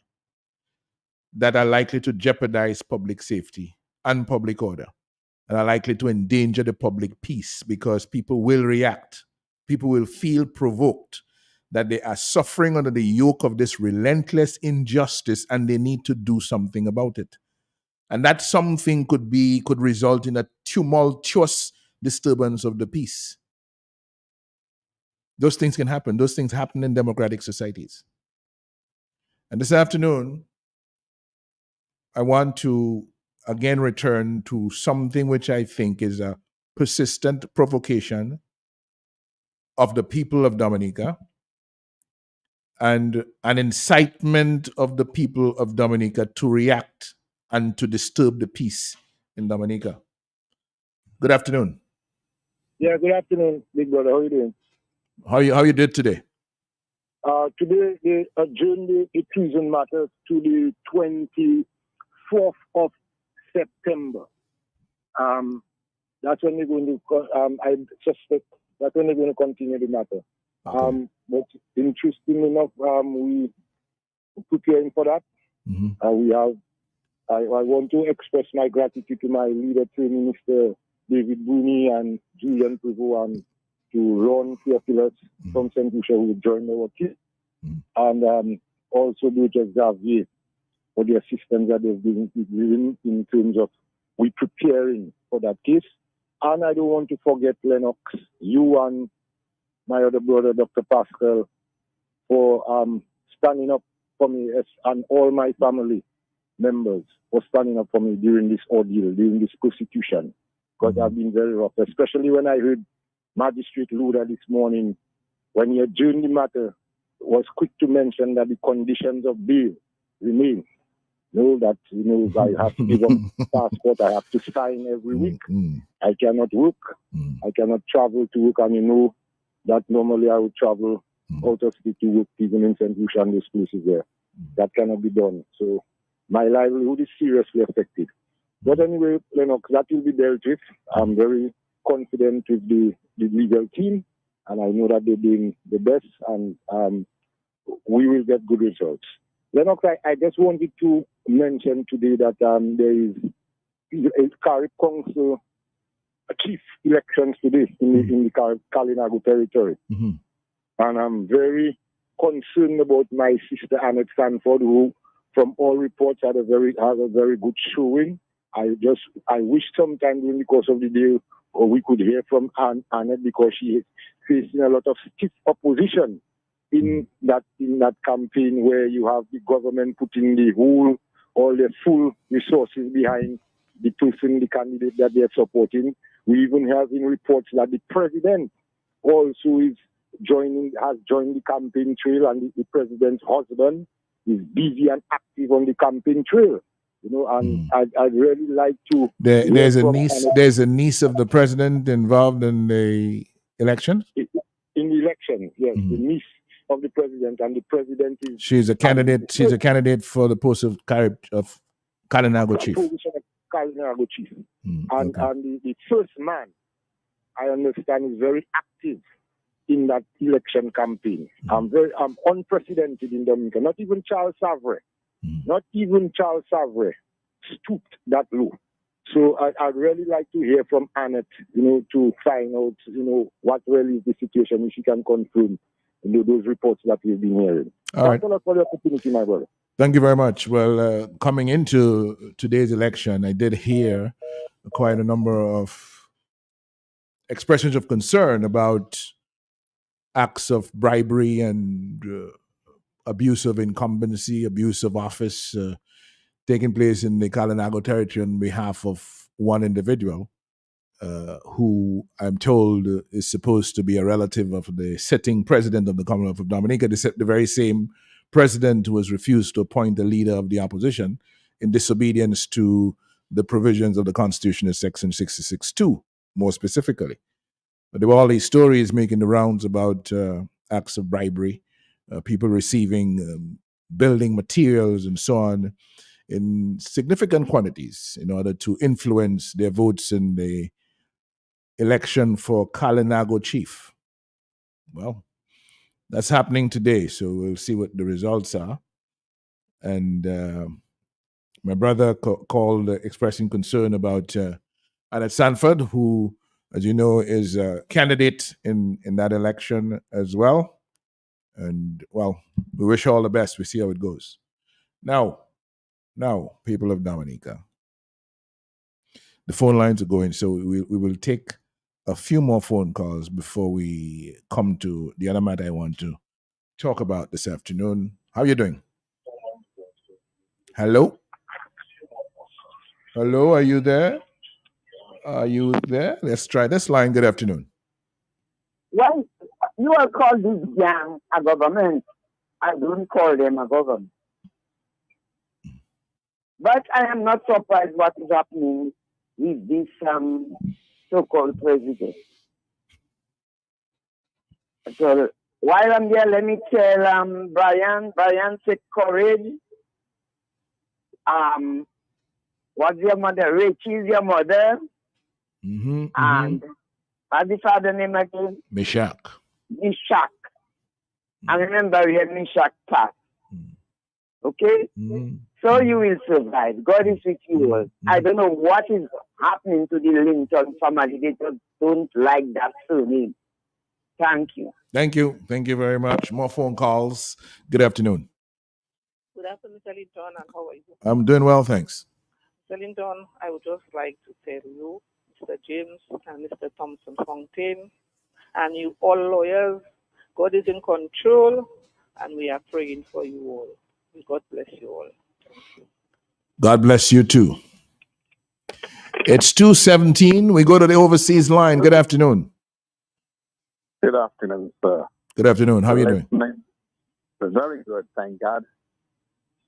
that are likely to jeopardize public safety and public order, and are likely to endanger the public peace, because people will react. People will feel provoked that they are suffering under the yoke of this relentless injustice and they need to do something about it. And that something could result in a tumultuous disturbance of the peace. Those things can happen. Those things happen in democratic societies. And this afternoon, I want to again return to something which I think is a persistent provocation of the people of Dominica and an incitement of the people of Dominica to react and to disturb the peace in Dominica. Good afternoon. Yeah, good afternoon, big brother. How are you doing? How you did today? Today they adjourned the treason matter to the 24th of September. That's when they're going to, I suspect, that's when they're going to continue the matter. Okay. But interestingly enough, we preparing for that. Mm-hmm. I want to express my gratitude to my leader, Prime Minister David Booney and Julian Prevost, and to Ron Theophilus from St. Lucia, who joined our case, and also Dr. Xavier for the assistance that they've been giving in terms of we preparing for that case. And I don't want to forget Lennox, you and my other brother, Dr. Pascal, for standing up for me, and all my family members for standing up for me during this ordeal, during this prosecution, because I've been very rough, especially when I heard Magistrate Luda this morning, when he adjourned the matter, was quick to mention that the conditions of bail remain. That, I have to give up passport, I have to sign every week. I cannot work, I cannot travel to work, and that normally I would travel out of state to work, even in St. Lucia and those places there. That cannot be done. So my livelihood is seriously affected. But anyway, Lennox, that will be dealt with. I'm very confident with the legal team, and I know that they're doing the best, and we will get good results. Lennox, I just wanted to mention today that there is a Carib Council chief elections today in the Kalinago territory. Mm-hmm. And I'm very concerned about my sister Annette Sanford, who, from all reports, has a very good showing. I wish sometime during the course of the day we could hear from Annette, because she is facing a lot of stiff opposition in that campaign, where you have the government putting all their full resources behind the person, the candidate that they're supporting. We even have in reports that the president also has joined the campaign trail, and the president's husband is busy and active on the campaign trail. And I'd really like to. There's a niece of the president involved in the election. In the election, yes, the niece of the president, and the president is. She's a candidate. She's a candidate for the post of Kalinago chief. Kalinago chief, and the first man, I understand, is very active in that election campaign. I'm unprecedented in Dominica. Not even Charles Savre stooped that low. So I'd really like to hear from Annette, to find out, what really is the situation, if she can confirm those reports that we've been hearing. Thanks a lot for the opportunity, my brother. Thank you very much. Well, coming into today's election, I did hear quite a number of expressions of concern about acts of bribery and abuse of incumbency, abuse of office taking place in the Kalinago territory on behalf of one individual who I'm told is supposed to be a relative of the sitting president of the Commonwealth of Dominica, the very same president who has refused to appoint the leader of the opposition in disobedience to the provisions of the Constitution of Section 66.2, more specifically. But there were all these stories making the rounds about acts of bribery, people receiving building materials and so on in significant quantities in order to influence their votes in the election for Kalinago chief. Well, that's happening today, so we'll see what the results are. And my brother called expressing concern about Annette Sanford, who, as you know, is a candidate in that election as well. And well, we wish her all the best. We see how it goes. Now, people of Dominica, the phone lines are going, so we will take a few more phone calls before we come to the other matter I want to talk about this afternoon. How are you doing? Hello? Hello, are you there? Are you there? Let's try this line. Good afternoon. Well, you are called this gang a government. I don't call them a government. But I am not surprised what is happening with this so-called president. So while I'm there, let me tell Brian said courage. What's your mother? Rachel's your mother. And what's the father name again? Meshach. And remember, we have Meshach passed. Okay? So you will survive. God is with you all. I don't know what is happening to the Linton family. They just don't like that surname. Thank you. Thank you. Thank you very much. More phone calls. Good afternoon. Good afternoon, Mr. Linton, and how are you? I'm doing well, thanks. Mr. Linton, I would just like to tell you, Mr. James and Mr. Thompson Fontaine, and you all lawyers, God is in control, and we are praying for you all. God bless you all. God bless you too. It's 2:17. We go to the overseas line. Good afternoon. Good afternoon, sir. Good afternoon. How are you doing? Very good, thank God.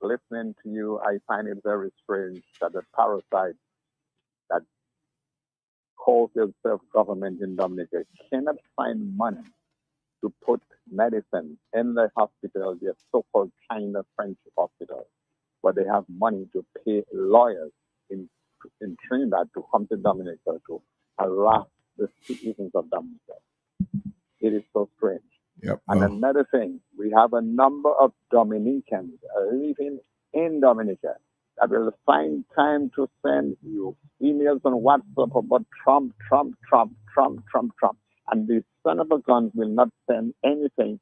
Listening to you, I find it very strange that the parasite that calls itself government in Dominica cannot find money to put medicine in the hospital, their so-called kind of French hospital, but they have money to pay lawyers in Trinidad to come to Dominica to harass the citizens of Dominica. It is so strange. Yep. And another thing, we have a number of Dominicans living in Dominica that will find time to send you emails on WhatsApp about Trump. And the son of a gun will not send anything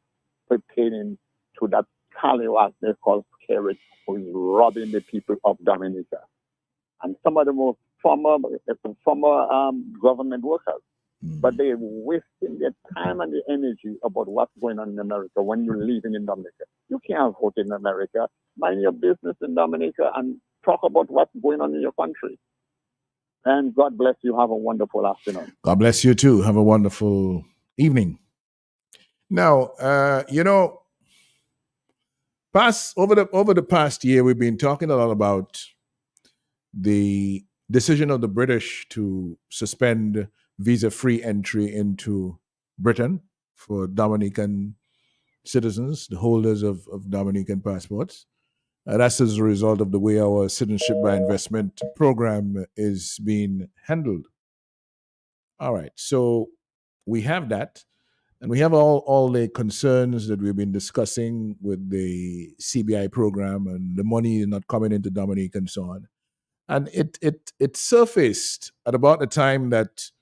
pertaining to that Caliwag they call Kerry, who is robbing the people of Dominica. And some of the most former government workers. But they're wasting their time and the energy about what's going on in America when you're living in Dominica. You can't vote in America. Mind your business in Dominica and talk about what's going on in your country. And God bless you. Have a wonderful afternoon. God bless you too. Have a wonderful evening. Now, over the past year, we've been talking a lot about the decision of the British to suspend visa-free entry into Britain for Dominican citizens, the holders of Dominican passports. That's as a result of the way our citizenship by investment program is being handled. All right, so we have that, and we have all the concerns that we've been discussing with the CBI program and the money not coming into Dominica and so on. And it surfaced at about the time that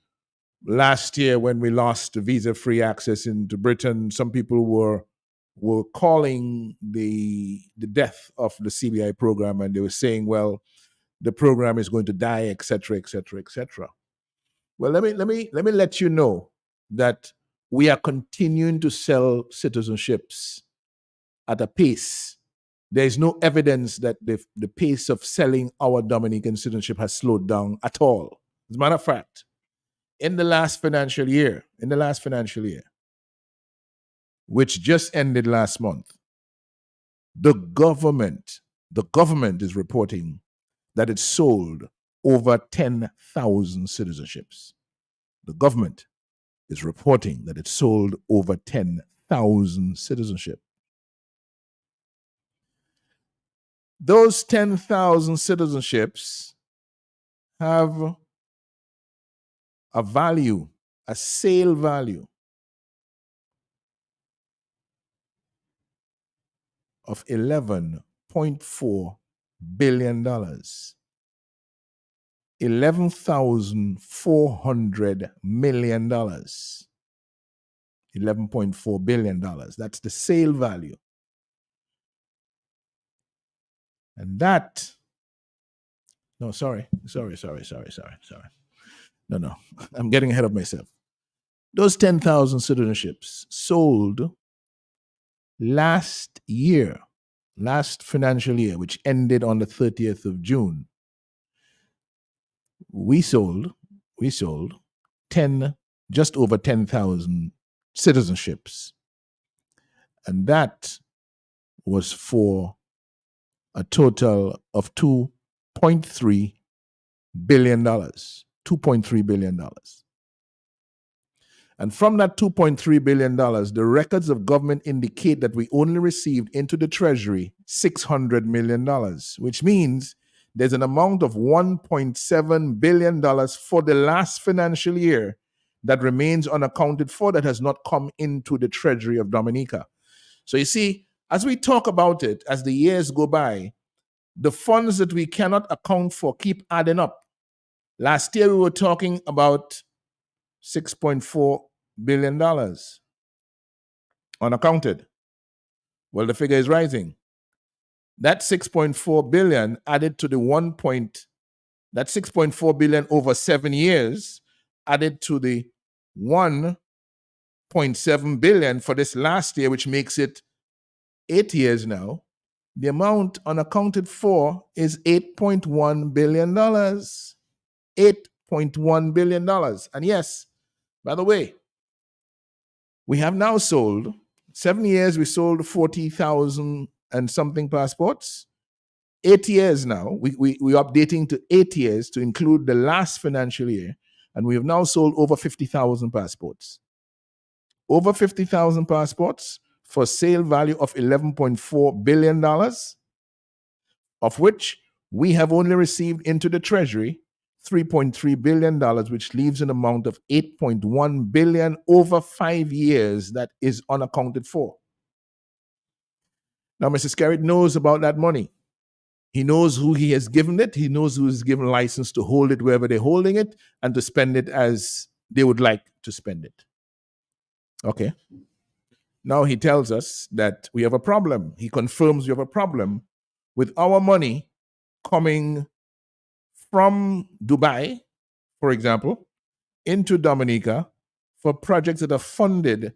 last year when we lost visa-free access into Britain. Some people were were calling the death of the CBI program, and they were saying, well, the program is going to die, etc., etc., etc. Well, let me let you know that we are continuing to sell citizenships at a pace. There is no evidence that the pace of selling our Dominican citizenship has slowed down at all. As a matter of fact, in the last financial year, which just ended last month, the government is reporting that it sold over 10,000 citizenships. The government is reporting that it sold over 10,000 citizenship. Those 10,000 citizenships have a value, a sale value of $11.4 billion. $11,400 million. $11.4 billion. That's the sale value. And that, no, sorry. No, I'm getting ahead of myself. Those 10,000 citizenships sold last financial year, which ended on the 30th of June. We sold just over 10,000 citizenships. And that was for a total of $2.3 billion. $2.3 billion. And from that $2.3 billion, the records of government indicate that we only received into the Treasury $600 million, which means there's an amount of $1.7 billion for the last financial year that remains unaccounted for, that has not come into the Treasury of Dominica. So you see, as we talk about it, as the years go by, the funds that we cannot account for keep adding up. Last year, we were talking about $6.4 billion unaccounted. Well, the figure is rising. That 6.4 billion added to the that 6.4 billion over 7 years added to the 1.7 billion for this last year, which makes it 8 years now. The amount unaccounted for is $8.1 billion. $8.1 billion. And yes, by the way, we have now sold, 7 years we sold 40,000 and something passports. 8 years now, we're updating to 8 years to include the last financial year, and we have now sold over 50,000 passports. Over 50,000 passports for sale value of $11.4 billion, of which we have only received into the Treasury $3.3 billion, which leaves an amount of $8.1 billion over 5 years that is unaccounted for. Now, Mr. Skerritt knows about that money. He knows who he has given it. He knows who is given license to hold it wherever they're holding it and to spend it as they would like to spend it. Okay. Now he tells us that we have a problem. He confirms we have a problem with our money coming from Dubai, for example, into Dominica for projects that are funded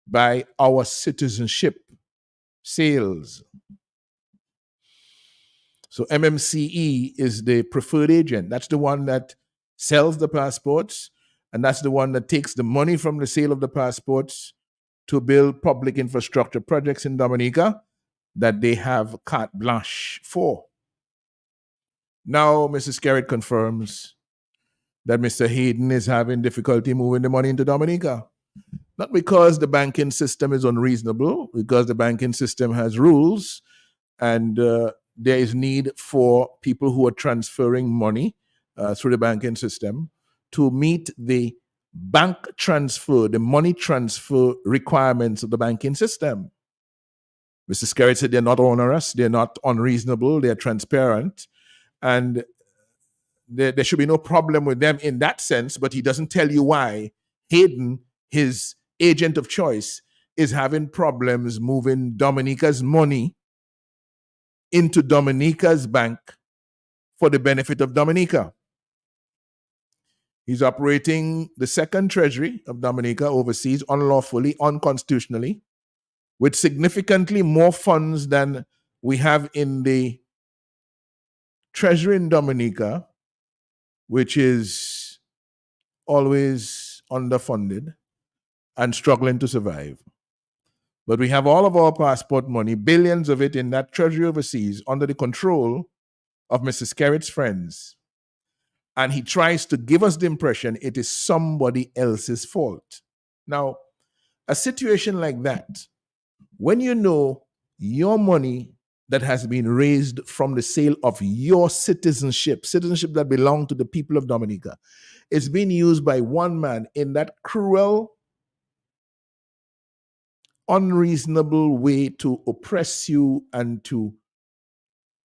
by our citizenship sales. So MMCE is the preferred agent. That's the one that sells the passports, and that's the one that takes the money from the sale of the passports to build public infrastructure projects in Dominica that they have carte blanche for. Now, Mrs. Skerritt confirms that Mr. Hayden is having difficulty moving the money into Dominica. Not because the banking system is unreasonable, because the banking system has rules, and there is need for people who are transferring money through the banking system to meet the bank transfer, the money transfer requirements of the banking system. Mr. Skerritt said they're not onerous, they're not unreasonable, they're transparent, and there should be no problem with them in that sense, but he doesn't tell you why Hayden, his agent of choice, is having problems moving Dominica's money into Dominica's bank for the benefit of Dominica. He's operating the second treasury of Dominica overseas unlawfully, unconstitutionally, with significantly more funds than we have in the treasury in Dominica, which is always underfunded and struggling to survive. But we have all of our passport money, billions of it in that treasury overseas, under the control of Mr. Skerritt's friends. And he tries to give us the impression it is somebody else's fault. Now, a situation like that, when you know your money that has been raised from the sale of your citizenship that belong to the people of Dominica, is being used by one man in that cruel, unreasonable way to oppress you and to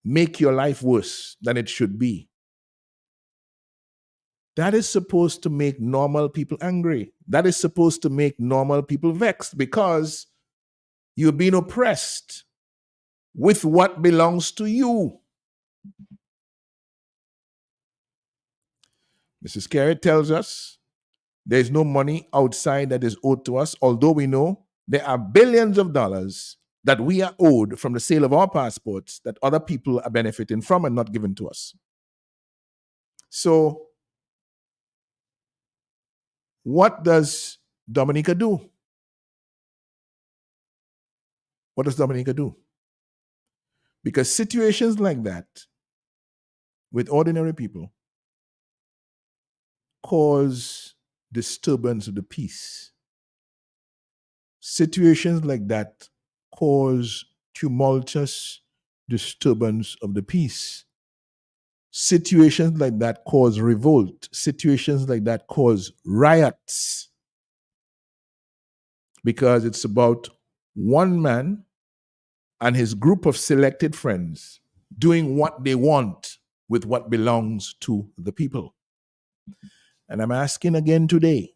make your life worse than it should be. That is supposed to make normal people angry. That is supposed to make normal people vexed because you're being oppressed with what belongs to you. Mrs. Skerritt tells us there's no money outside that is owed to us, although we know there are billions of dollars that we are owed from the sale of our passports that other people are benefiting from and not given to us. So, what does Dominica do? What does Dominica do? Because situations like that with ordinary people cause disturbance of the peace. Situations like that cause tumultuous disturbance of the peace. Situations like that cause revolt. Situations like that cause riots. Because it's about one man and his group of selected friends doing what they want with what belongs to the people. And I'm asking again today,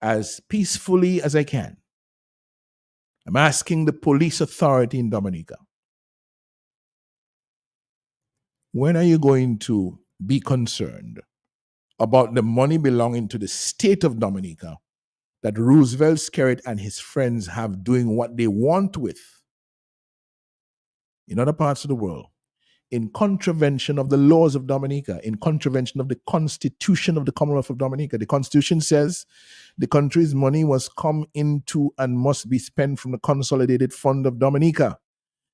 as peacefully as I can, I'm asking the police authority in Dominica, when are you going to be concerned about the money belonging to the state of Dominica that Roosevelt Skerritt and his friends have doing what they want with in other parts of the world, in contravention of the laws of Dominica, in contravention of the Constitution of the Commonwealth of Dominica? The Constitution says the country's money must come into and must be spent from the Consolidated Fund of Dominica.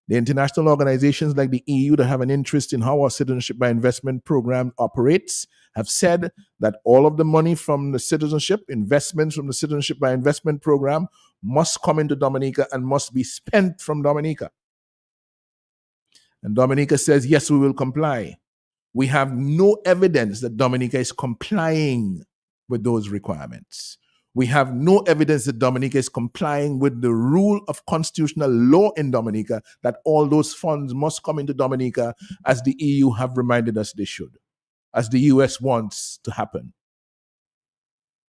The international organizations like the EU that have an interest in how our citizenship by investment program operates have said that all of the money from the citizenship, investments from the citizenship by investment program, must come into Dominica and must be spent from Dominica. And Dominica says, yes, we will comply. We have no evidence that Dominica is complying with those requirements. We have no evidence that Dominica is complying with the rule of constitutional law in Dominica that all those funds must come into Dominica as the EU have reminded us they should, as the US wants to happen.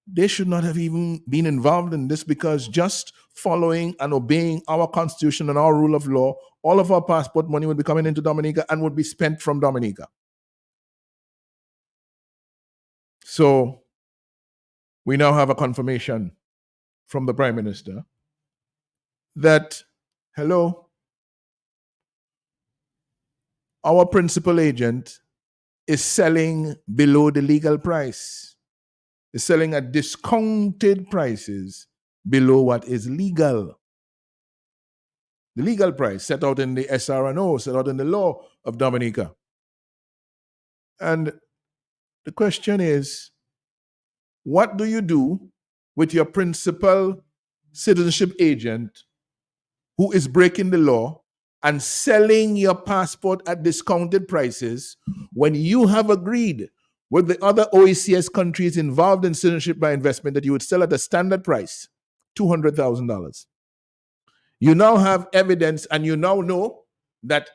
They should not have even been involved in this because just following and obeying our constitution and our rule of law, all of our passport money would be coming into Dominica and would be spent from Dominica. So we now have a confirmation from the Prime Minister that, hello, our principal agent is selling below the legal price, is selling at discounted prices below what is legal. The legal price set out in the SRNO, set out in the law of Dominica. And the question is, what do you do with your principal citizenship agent who is breaking the law and selling your passport at discounted prices when you have agreed with the other OECS countries involved in citizenship by investment that you would sell at a standard price, $200,000? You now have evidence and you now know that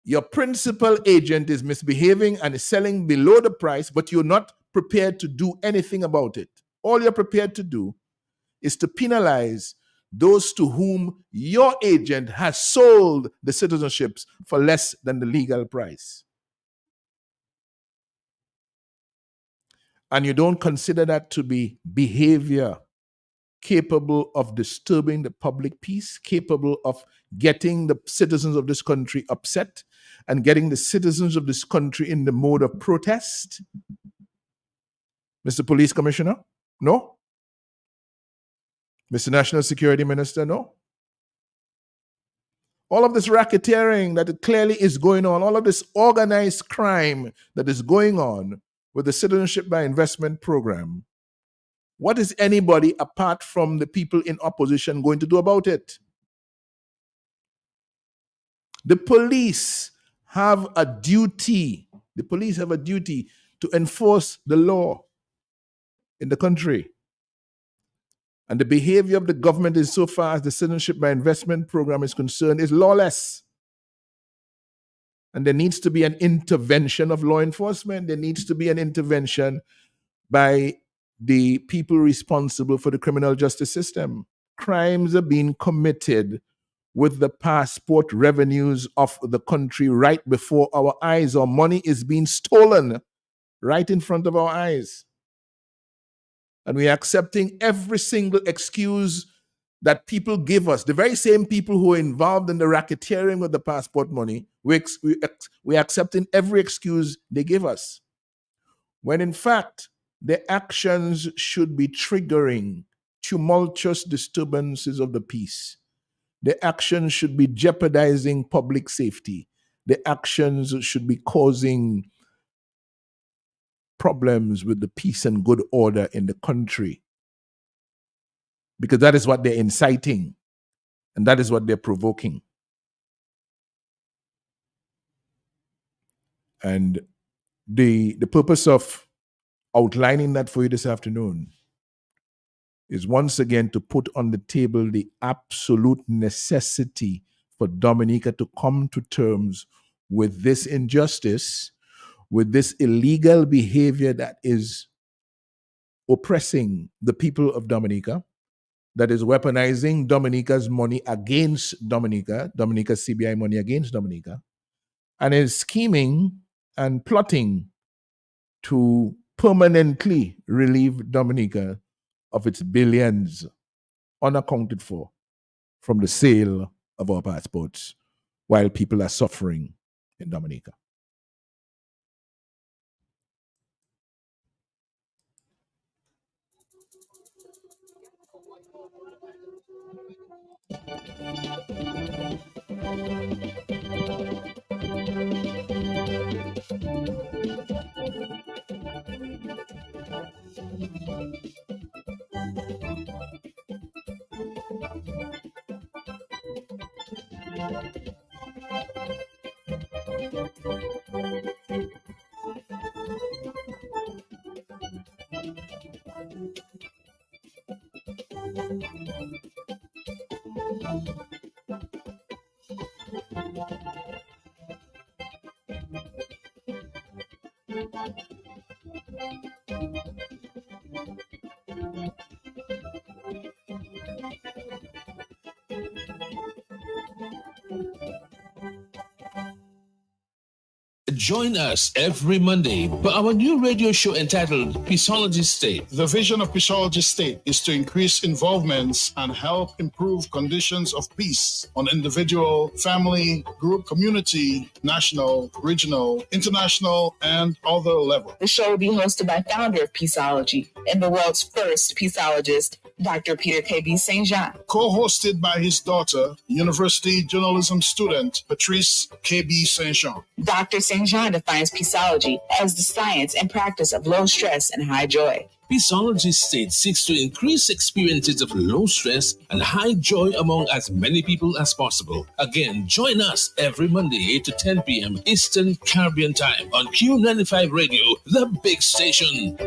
your principal agent is misbehaving and is selling below the price, but you're not prepared to do anything about it. All you're prepared to do is to penalize those to whom your agent has sold the citizenships for less than the legal price. And you don't consider that to be behavior capable of disturbing the public peace, capable of getting the citizens of this country upset and getting the citizens of this country in the mode of protest? Mr. Police Commissioner? No? Mr. National Security Minister? No? All of this racketeering that clearly is going on, all of this organized crime that is going on with the Citizenship by Investment program, what is anybody apart from the people in opposition going to do about it? The police have a duty. The police have a duty to enforce the law in the country. And the behavior of the government is, so far as the Citizenship by Investment program is concerned, is lawless. And there needs to be an intervention of law enforcement. There needs to be an intervention by the people responsible for the criminal justice system. Crimes are being committed with the passport revenues of the country right before our eyes, or money is being stolen right in front of our eyes. And we are accepting every single excuse that people give us. The very same people who are involved in the racketeering with the passport money, we are accepting every excuse they give us. When in fact, their actions should be triggering tumultuous disturbances of the peace. The actions should be jeopardizing public safety. The actions should be causing problems with the peace and good order in the country. Because that is what they're inciting, and that is what they're provoking. And the purpose of outlining that for you this afternoon is once again to put on the table the absolute necessity for Dominica to come to terms with this injustice, with this illegal behavior that is oppressing the people of Dominica, that is weaponizing Dominica's money against Dominica, Dominica's CBI money against Dominica, and is scheming and plotting to permanently relieve Dominica of its billions unaccounted for from the sale of our passports while people are suffering in Dominica. Join us every Monday for our new radio show entitled Peaceology State. The vision of Peaceology State is to increase involvements and help improve conditions of peace on individual, family, group, community, national, regional, international, and other levels. The show will be hosted by founder of Peaceology and the world's first peaceologist, Dr. Peter K.B. St. John. Co-hosted by his daughter, University journalism student, Patrice K.B. St. John. Dr. St. John defines peaceology as the science and practice of low stress and high joy. Peaceology State seeks to increase experiences of low stress and high joy among as many people as possible. Again, join us every Monday 8 to 10 p.m. Eastern Caribbean Time on Q95 Radio, the big station.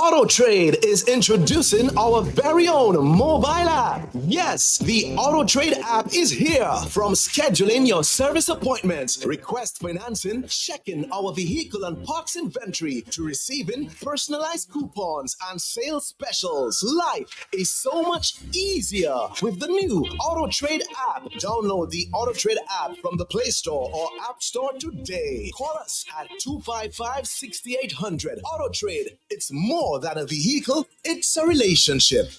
Auto Trade is introducing our very own mobile app. Yes, the Auto Trade app is here. From scheduling your service appointments, request financing, checking our vehicle and parts inventory, to receiving personalized coupons and sales specials. Life is so much easier with the new Auto Trade app. Download the Auto Trade app from the Play Store or App Store today. Call us at 255-6800. Auto Trade. It's more than a vehicle, it's a relationship.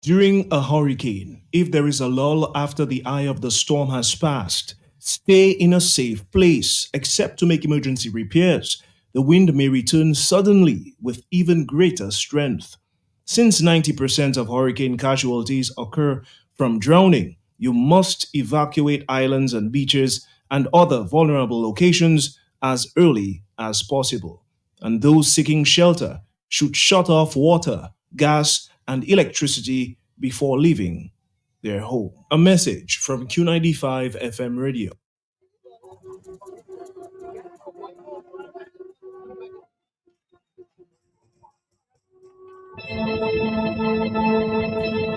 During a hurricane, if there is a lull after the eye of the storm has passed, stay in a safe place, except to make emergency repairs. The wind may return suddenly with even greater strength. Since 90% of hurricane casualties occur from drowning, you must evacuate islands and beaches and other vulnerable locations as early as possible. And those seeking shelter should shut off water, gas, and electricity before leaving their home. A message from Q95 FM Radio.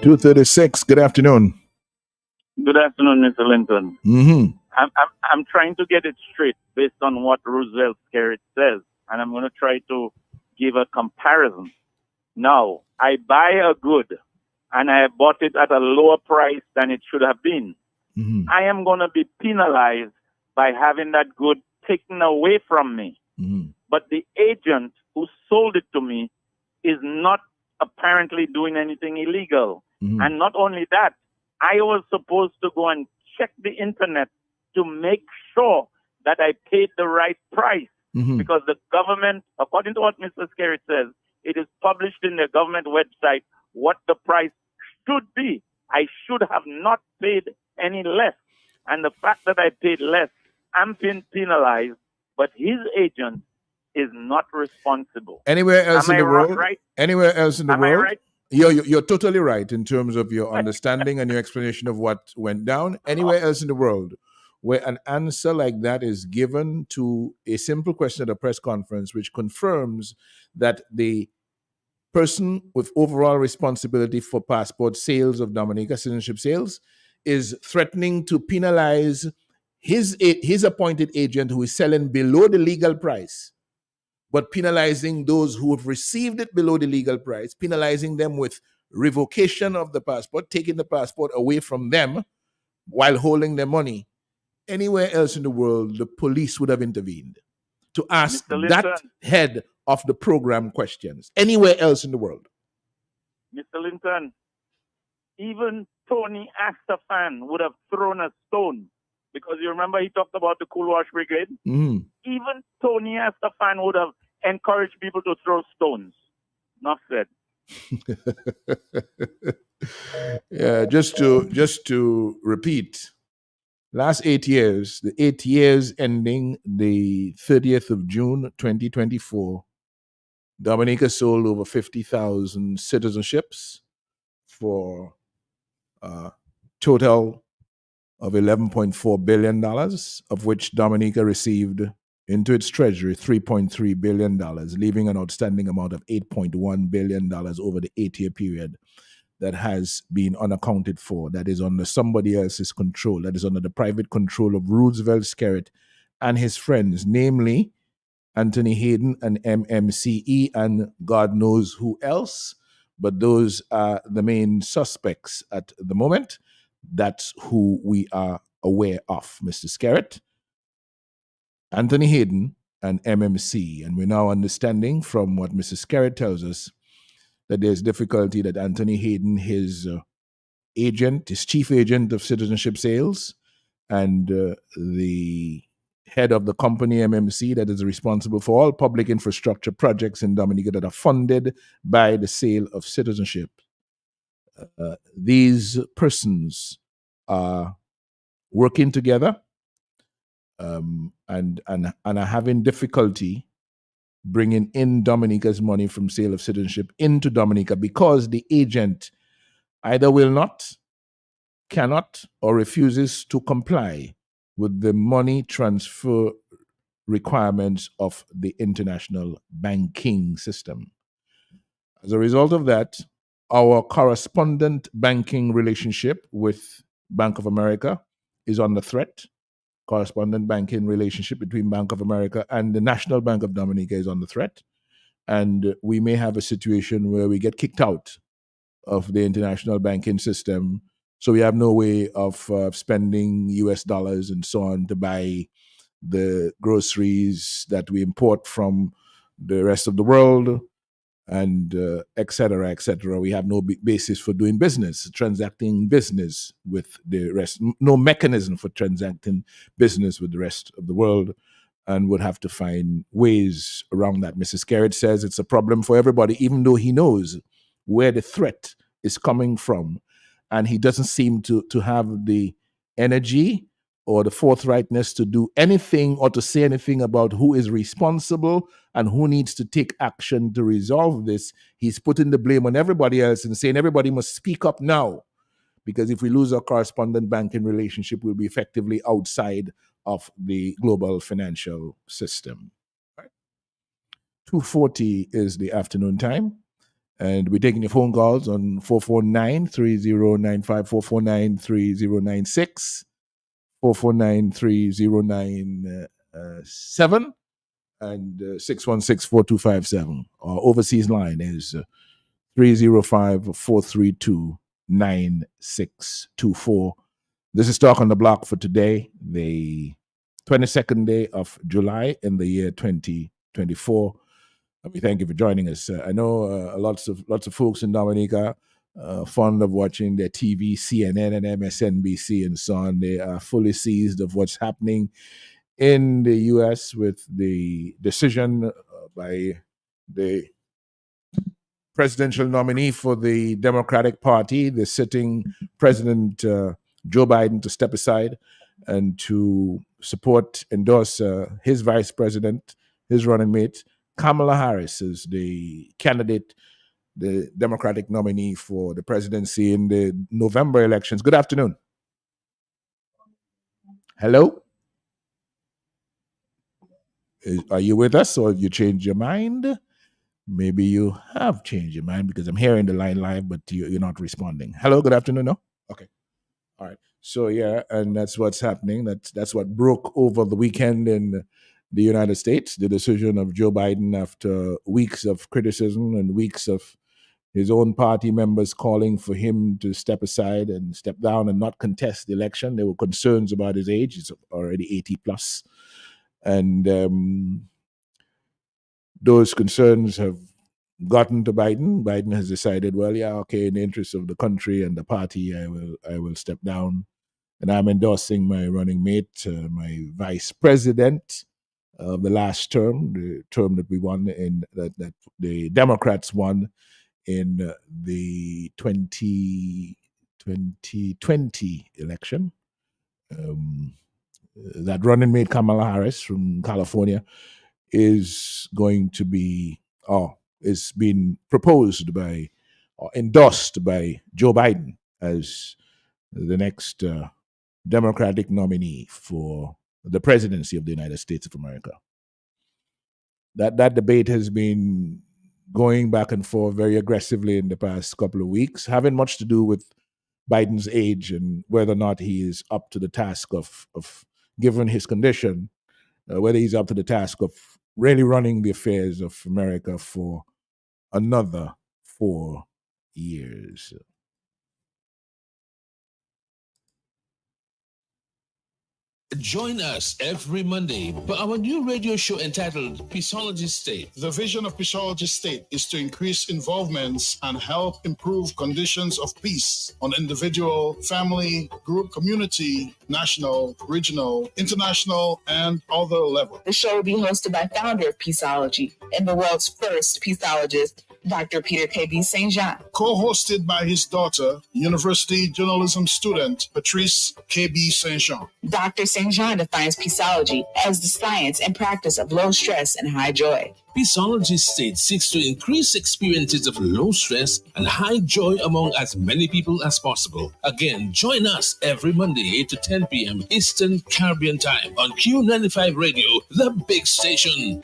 $2:36. Good afternoon. Good afternoon, Mr. Linton. Mm-hmm. I'm trying to get it straight based on what Roosevelt Skerritt says, and I'm going to try to give a comparison. Now, I buy a good, and I bought it at a lower price than it should have been. Mm-hmm. I am going to be penalized by having that good taken away from me. Mm-hmm. But the agent who sold it to me is not apparently doing anything illegal. Mm-hmm. And not only that, I was supposed to go and check the internet to make sure that I paid the right price. Mm-hmm. Because the government, according to what Mr. Skerritt says, it is published in the government website what the price should be. I should have not paid any less. And the fact that I paid less, I'm being penalized, but his agent is not responsible. Anywhere else in the world? Right? Anywhere else in the Am world? I right? You're totally right in terms of your understanding and your explanation of what went down. Anywhere else in the world where an answer like that is given to a simple question at a press conference, which confirms that the person with overall responsibility for passport sales of Dominica citizenship sales is threatening to penalize his appointed agent who is selling below the legal price, but penalizing those who have received it below the legal price, penalizing them with revocation of the passport, taking the passport away from them while holding their money. Anywhere else in the world, the police would have intervened to ask that head of the program questions. Anywhere else in the world. Mr. Linton, even Tony Astafan would have thrown a stone, because you remember he talked about the Cool Wash Brigade? Mm-hmm. Even Tony Astafan would have encouraged people to throw stones. Enough said. Yeah, just to repeat, last 8 years, the 8 years ending the 30th of June, 2024, Dominica sold over 50,000 citizenships for a total of $11.4 billion, of which Dominica received into its treasury $3.3 billion, leaving an outstanding amount of $8.1 billion over the 8-year period that has been unaccounted for, that is under somebody else's control, that is under the private control of Roosevelt Skerritt and his friends, namely Anthony Hayden and MMCE and God knows who else, but those are the main suspects at the moment. That's who we are aware of, Mr. Skerritt, Anthony Hayden, and MMC. And we're now understanding from what Mr. Skerritt tells us that there's difficulty that Anthony Hayden, his agent, his chief agent of citizenship sales, and the head of the company, MMC, that is responsible for all public infrastructure projects in Dominica that are funded by the sale of citizenship. These persons are working together and are having difficulty bringing in Dominica's money from sale of citizenship into Dominica because the agent either will not, cannot, or refuses to comply with the money transfer requirements of the international banking system. As a result of that, our correspondent banking relationship with Bank of America is under threat. Correspondent banking relationship between Bank of America and the National Bank of Dominica is under threat. And we may have a situation where we get kicked out of the international banking system. So we have no way of spending US dollars and so on to buy the groceries that we import from the rest of the world, and et cetera, et cetera. We have no basis for doing business, transacting business with the rest, no mechanism for transacting business with the rest of the world, and would have to find ways around that. Mrs. Garrett says it's a problem for everybody, even though he knows where the threat is coming from. And he doesn't seem to have the energy or the forthrightness to do anything or to say anything about who is responsible and who needs to take action to resolve this. He's putting the blame on everybody else and saying everybody must speak up now, because if we lose our correspondent banking relationship, we'll be effectively outside of the global financial system. 2:40 is the afternoon time. And we're taking your phone calls on 449-3095, 449-3096, 449-3097, and 616-4257. Our overseas line is 305-432-9624. This is Talk on the Block for today, the 22nd day of July in the year 2024. We thank you for joining us. I know lots of folks in Dominica fond of watching their TV, CNN and MSNBC and so on. They are fully seized of what's happening in the U.S. with the decision by the presidential nominee for the Democratic Party, the sitting President Joe Biden, to step aside and to endorse his vice president, his running mate, Kamala Harris, is the candidate, the Democratic nominee for the presidency in the November elections. Good afternoon. Hello? Are you with us, or have you changed your mind? Maybe you have changed your mind, because I'm hearing the line live, but you're not responding. Hello, good afternoon. No? Okay. All right. So, yeah, and that's what's happening. That's what broke over the weekend in the United States, the decision of Joe Biden, after weeks of criticism and weeks of his own party members calling for him to step aside and step down and not contest the election. There were concerns about his age. He's already 80 plus. And those concerns have gotten to Biden. Biden has decided, well, yeah, okay, in the interest of the country and the party, I will step down. And I'm endorsing my running mate, my vice president of the last term, the term that we won that the Democrats won in the 2020 election. That running mate, Kamala Harris from California, is going to be, is being proposed by or endorsed by Joe Biden as the next Democratic nominee for the presidency of the United States of America. That debate has been going back and forth very aggressively in the past couple of weeks, having much to do with Biden's age and whether or not he is up to the task of given his condition, whether he's up to the task of really running the affairs of America for another 4 years. Join us every Monday for our new radio show entitled Peaceology State. The vision of Peaceology State is to increase involvements and help improve conditions of peace on individual, family, group, community, national, regional, international, and other levels. The show will be hosted by founder of Peaceology and the world's first peaceologist, Dr. Peter K.B. St. John. Co-hosted by his daughter, university journalism student, Patrice K.B. St. John. Dr. St. John defines peaceology as the science and practice of low stress and high joy. Peaceology State seeks to increase experiences of low stress and high joy among as many people as possible. Again, join us every Monday 8 to 10 p.m. Eastern Caribbean Time on Q95 Radio, the big station.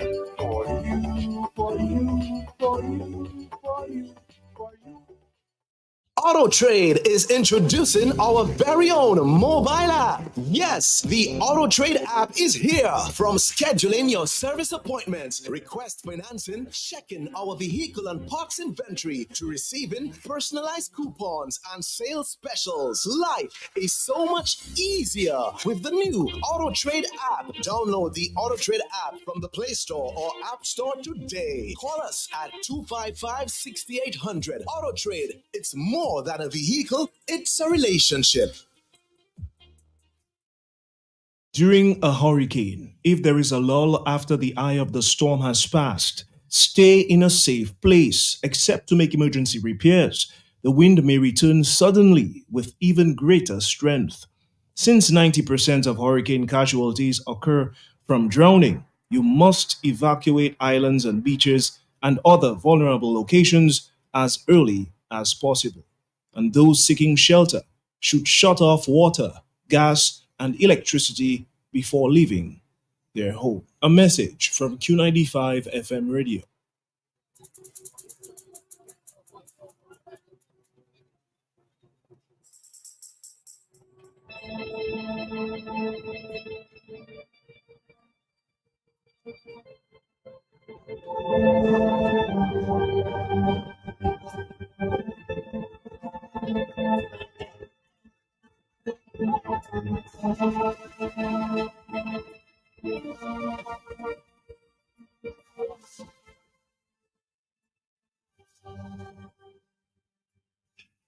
Auto Trade is introducing our very own mobile app. Yes, the Auto Trade app is here. From scheduling your service appointments, request financing, checking our vehicle and parts inventory, to receiving personalized coupons and sales specials. Life is so much easier with the new Auto Trade app. Download the Auto Trade app from the Play Store or App Store today. Call us at 255-6800. Auto Trade, it's more than a vehicle, it's a relationship. During a hurricane, if there is a lull after the eye of the storm has passed, stay in a safe place, except to make emergency repairs. The wind may return suddenly with even greater strength. Since 90% of hurricane casualties occur from drowning, you must evacuate islands and beaches and other vulnerable locations as early as possible. And those seeking shelter should shut off water, gas, and electricity before leaving their home. A message from Q95 FM Radio.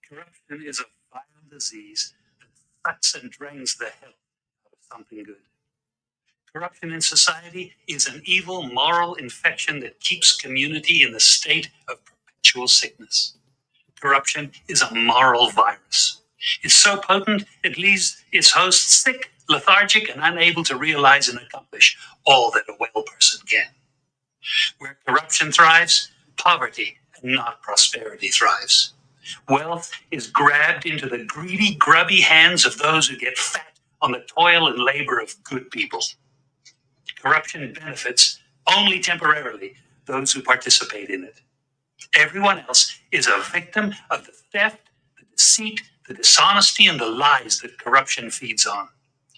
Corruption is a vile disease that sucks and drains the hell out of something good. Corruption in society is an evil moral infection that keeps community in the state of perpetual sickness. Corruption is a moral virus. It's so potent it leaves its host sick, lethargic, and unable to realize and accomplish all that a well person can. Where corruption thrives, poverty and not prosperity thrives. Wealth is grabbed into the greedy, grubby hands of those who get fat on the toil and labor of good people. Corruption benefits only temporarily those who participate in it. Everyone else is a victim of the theft, the deceit, the dishonesty, and the lies that corruption feeds on.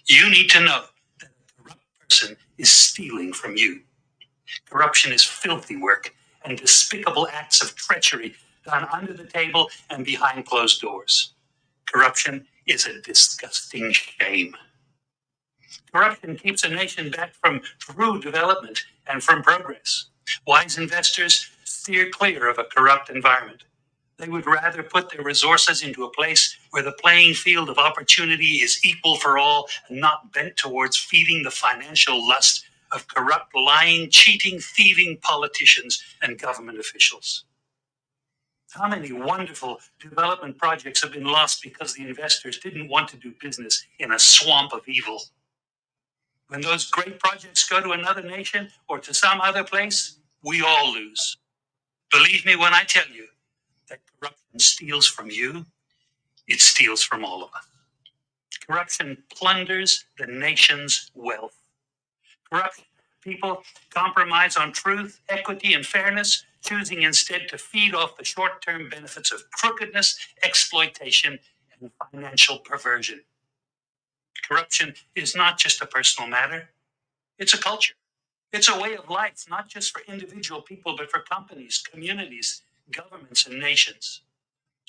You need to know that a corrupt person is stealing from you. Corruption is filthy work and despicable acts of treachery done under the table and behind closed doors. Corruption is a disgusting shame. Corruption keeps a nation back from true development and from progress. Wise investors steer clear of a corrupt environment. They would rather put their resources into a place where the playing field of opportunity is equal for all and not bent towards feeding the financial lust of corrupt, lying, cheating, thieving politicians and government officials. How many wonderful development projects have been lost because the investors didn't want to do business in a swamp of evil? When those great projects go to another nation or to some other place, we all lose. Believe me when I tell you that corruption steals from you, it steals from all of us. Corruption plunders the nation's wealth. Corrupt people compromise on truth, equity, and fairness, choosing instead to feed off the short-term benefits of crookedness, exploitation, and financial perversion. Corruption is not just a personal matter, it's a culture. It's a way of life, not just for individual people, but for companies, communities, governments, and nations.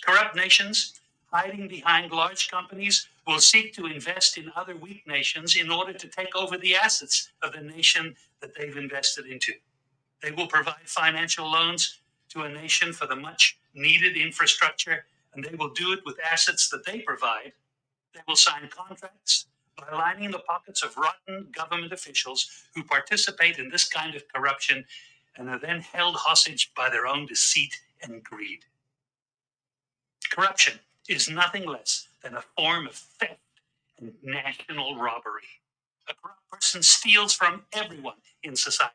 Corrupt nations, hiding behind large companies, will seek to invest in other weak nations in order to take over the assets of the nation that they've invested into. They will provide financial loans to a nation for the much needed infrastructure, and they will do it with assets that they provide. They will sign contracts by lining the pockets of rotten government officials who participate in this kind of corruption and are then held hostage by their own deceit and greed. Corruption is nothing less than a form of theft and national robbery. A corrupt person steals from everyone in society.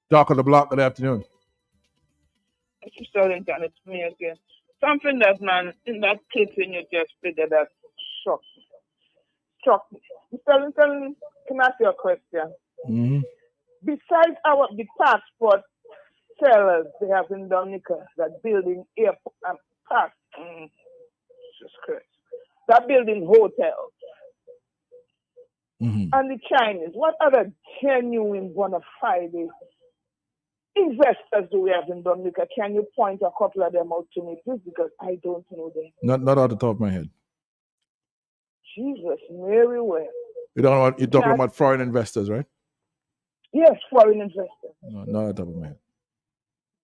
Talk on the block. Good afternoon. Mr. Lincoln, it's me again. Something that, man, in that clipping you just figured that struck me. Mr. Lincoln, can I ask you a question? Mm-hmm. Besides the passport sellers they have in Dominica that building airport and pass, Jesus Christ, that building hotels, Mm-hmm. and the Chinese, what other genuine bona fide investors do we have in Dominica? Can you point a couple of them out to me, please? Because I don't know them. Not off the top of my head. Jesus, Mary, well. You're talking about foreign investors, right? Yes, foreign investors. No, not off the top of my head.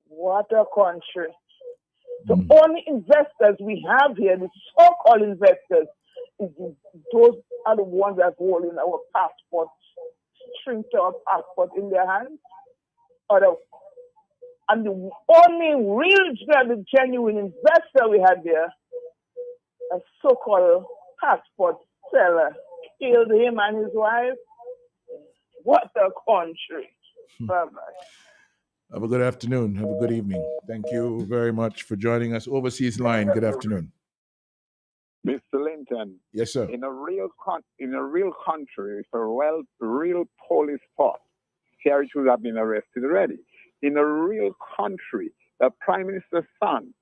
What a country. The only investors we have here, the so-called investors, those are the ones that hold in our passports, string to our passport in their hands. And the only real genuine investor we had there, a so-called passport seller, killed him and his wife. What a country. Bye-bye. Have a good afternoon. Have a good evening. Thank you very much for joining us. Overseas Line, good afternoon. Mr. Linton. Yes, sir. In a real country, if a real police force, Kerry should have been arrested already. In a real country, the Prime Minister's son,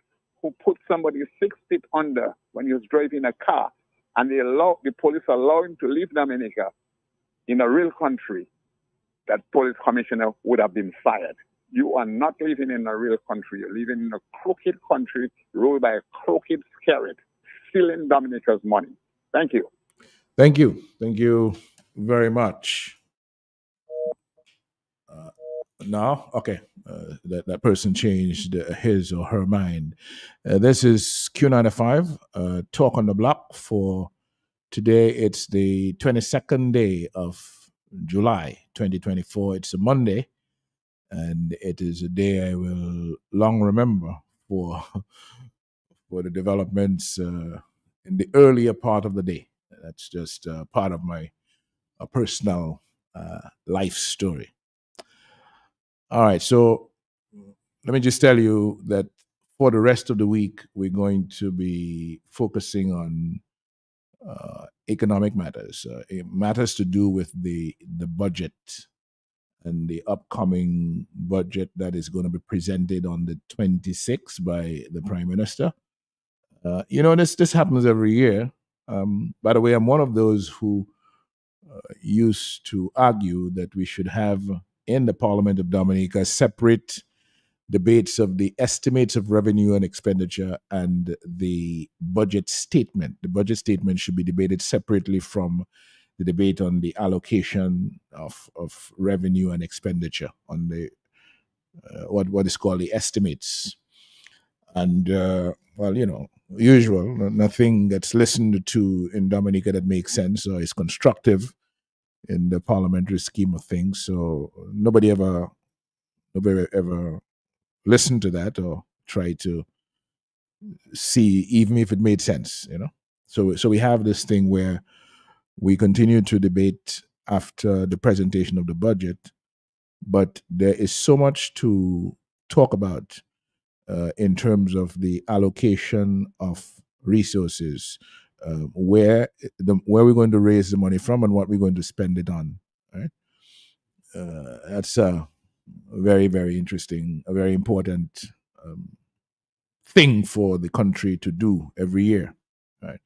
who put somebody 6 feet under when he was driving a car, and the police allow him to leave Dominica, in a real country, that police commissioner would have been fired. You are not living in a real country. You're living in a crooked country ruled by a crooked scarab, stealing Dominica's money. Thank you. Thank you. Thank you very much. No? Okay. That person changed his or her mind. This is Q95, Talk on the Block for today. It's the 22nd day of July 2024. It's a Monday, and it is a day I will long remember for the developments in the earlier part of the day. That's just part of my personal life story. All right, so let me just tell you that for the rest of the week, we're going to be focusing on economic matters, matters to do with the budget and the upcoming budget that is going to be presented on the 26th by the Prime Minister. This happens every year. By the way, I'm one of those who used to argue that we should have in the Parliament of Dominica separate debates of the estimates of revenue and expenditure and the budget statement. The budget statement should be debated separately from the debate on the allocation of revenue and expenditure on the what is called the estimates. And usual, nothing gets listened to in Dominica that makes sense or is constructive in the parliamentary scheme of things. So nobody ever listened to that or tried to see even if it made sense, So we have this thing where we continue to debate after the presentation of the budget, but there is so much to talk about in terms of the allocation of resources, where we're going to raise the money from and what we're going to spend it on. Right? That's a very, very interesting, a very important thing for the country to do every year. Right?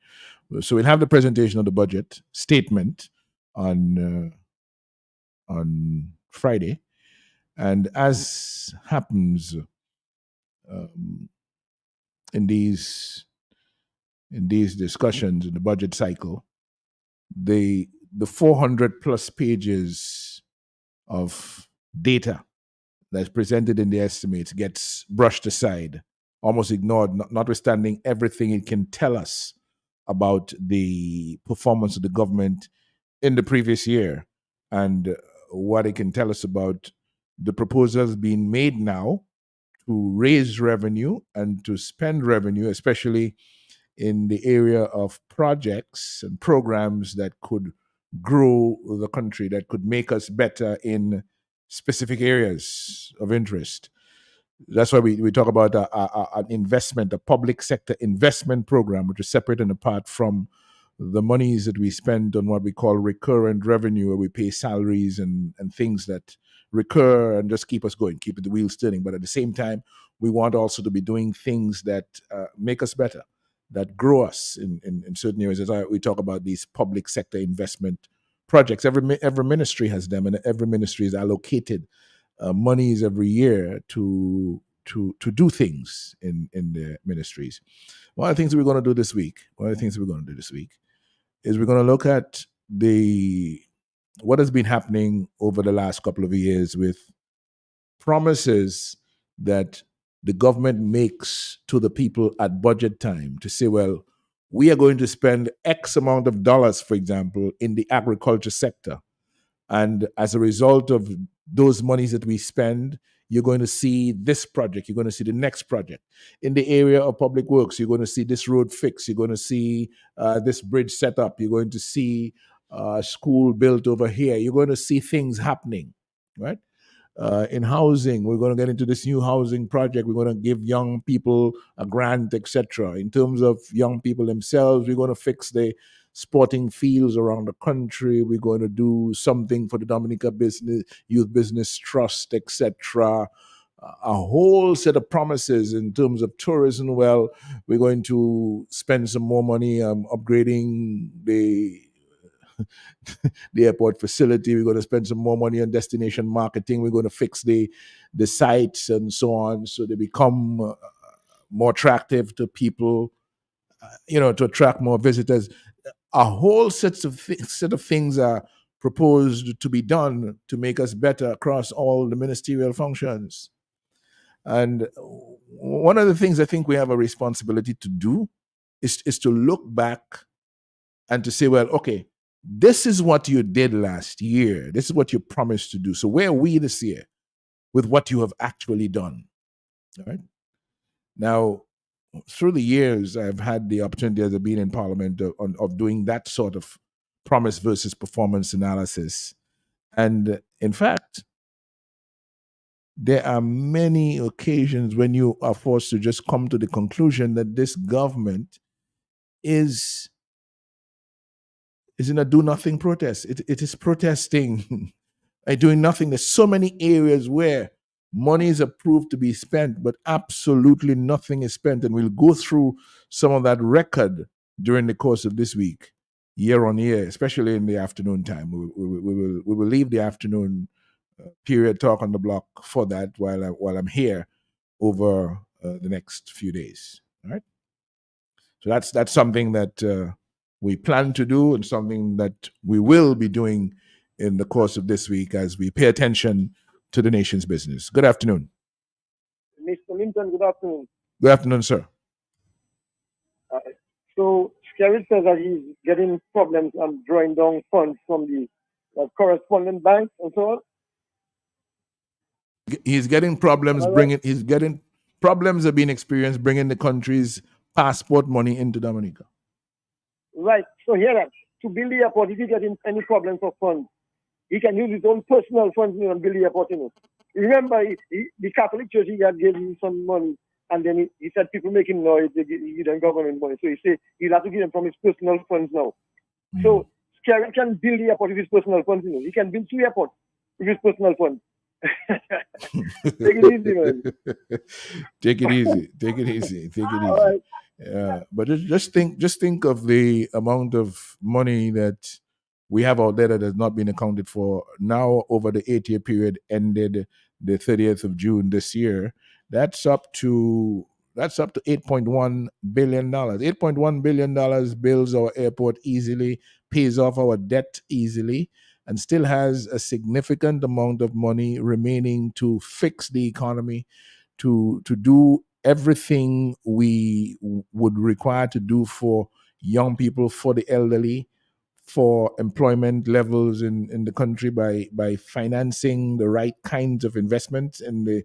So we'll have the presentation of the budget statement on Friday, and as happens in these discussions in the budget cycle, the 400 plus pages of data that's presented in the estimates gets brushed aside, almost ignored, notwithstanding everything it can tell us about the performance of the government in the previous year and what it can tell us about the proposals being made now to raise revenue and to spend revenue, especially in the area of projects and programs that could grow the country, that could make us better in specific areas of interest. That's why we talk about an investment, a public sector investment program, which is separate and apart from the monies that we spend on what we call recurrent revenue, where we pay salaries and things that recur and just keep us going, keep the wheels turning. But at the same time, we want also to be doing things that make us better, that grow us in certain areas. As we talk about these public sector investment projects, every ministry has them, and every ministry is allocated monies every year to do things in the ministries. One of the things we're going to do this week is we're going to look at what has been happening over the last couple of years with promises that the government makes to the people at budget time to say, well, we are going to spend X amount of dollars, for example, in the agriculture sector. And as a result of those monies that we spend, you're going to see this project, you're going to see the next project. In the area of public works, you're going to see this road fix, you're going to see this bridge set up, you're going to see a school built over here, you're going to see things happening, right? In housing, we're going to get into this new housing project. We're going to give young people a grant, etc. In terms of young people themselves, we're going to fix the sporting fields around the country. We're going to do something for the Dominica Youth Business Trust, etc. A whole set of promises in terms of tourism. Well, we're going to spend some more money upgrading the airport facility. We're going to spend some more money on destination marketing. We're going to fix the sites and so on, so they become more attractive to people, to attract more visitors. A whole set of things are proposed to be done to make us better across all the ministerial functions. And one of the things I think we have a responsibility to do is to look back and to say, well, okay, this is what you did last year. This is what you promised to do. So where are we this year with what you have actually done? All right. Now, through the years, I've had the opportunity as I've been in Parliament of doing that sort of promise versus performance analysis. And in fact, there are many occasions when you are forced to just come to the conclusion that this government is in a do-nothing protest. It is protesting doing nothing. There's so many areas where money is approved to be spent, but absolutely nothing is spent. And we'll go through some of that record during the course of this week, year on year, especially in the afternoon time. We will leave the afternoon period talk on the block for that while I'm here over the next few days. All right. So that's something that we plan to do, and something that we will be doing in the course of this week as we pay attention to the nation's business. Good afternoon. Mr. Linton, good afternoon. Good afternoon, sir. So Skerrit says that he's getting problems drawing down funds from the correspondent banks and so on. He's getting problems problems are being experienced bringing the country's passport money into Dominica. Right. So here, to build the airport, if he gets any problems of funds, he can use his own personal funds and build the airport. Remember, the Catholic Church, he had given him some money, and then he said people making noise, they give them government money. So he said he'll have to give them from his personal funds now. So Skerrit can build the airport with his personal funds. He can build 2 airports with his personal funds. Take it easy, man. Take it easy. Right. But just think of the amount of money that we have out there that has not been accounted for now over the 8-year period ended the 30th of June this year. That's up to $8.1 billion. $8.1 billion builds our airport easily, pays off our debt easily, and still has a significant amount of money remaining to fix the economy, to do everything we would require to do for young people, for the elderly, for employment levels in the country by financing the right kinds of investments in the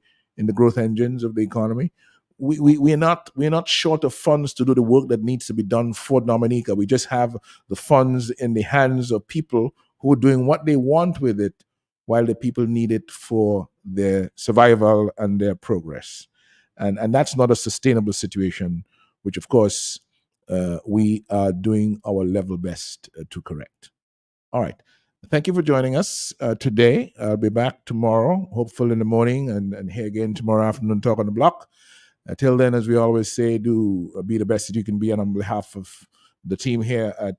growth engines of the economy. We're not short of funds to do the work that needs to be done for Dominica. We just have the funds in the hands of people who are doing what they want with it, while the people need it for their survival and their progress. And that's not a sustainable situation, which of course we are doing our level best to correct. All right. Thank you for joining us today. I'll be back tomorrow, hopefully in the morning, and here again tomorrow afternoon, Talk on the Block. Till then, as we always say, do be the best that you can be. And on behalf of the team here at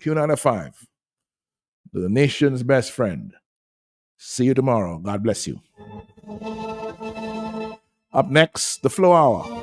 Q95, the nation's best friend, see you tomorrow. God bless you. Up next, the Flow Hour.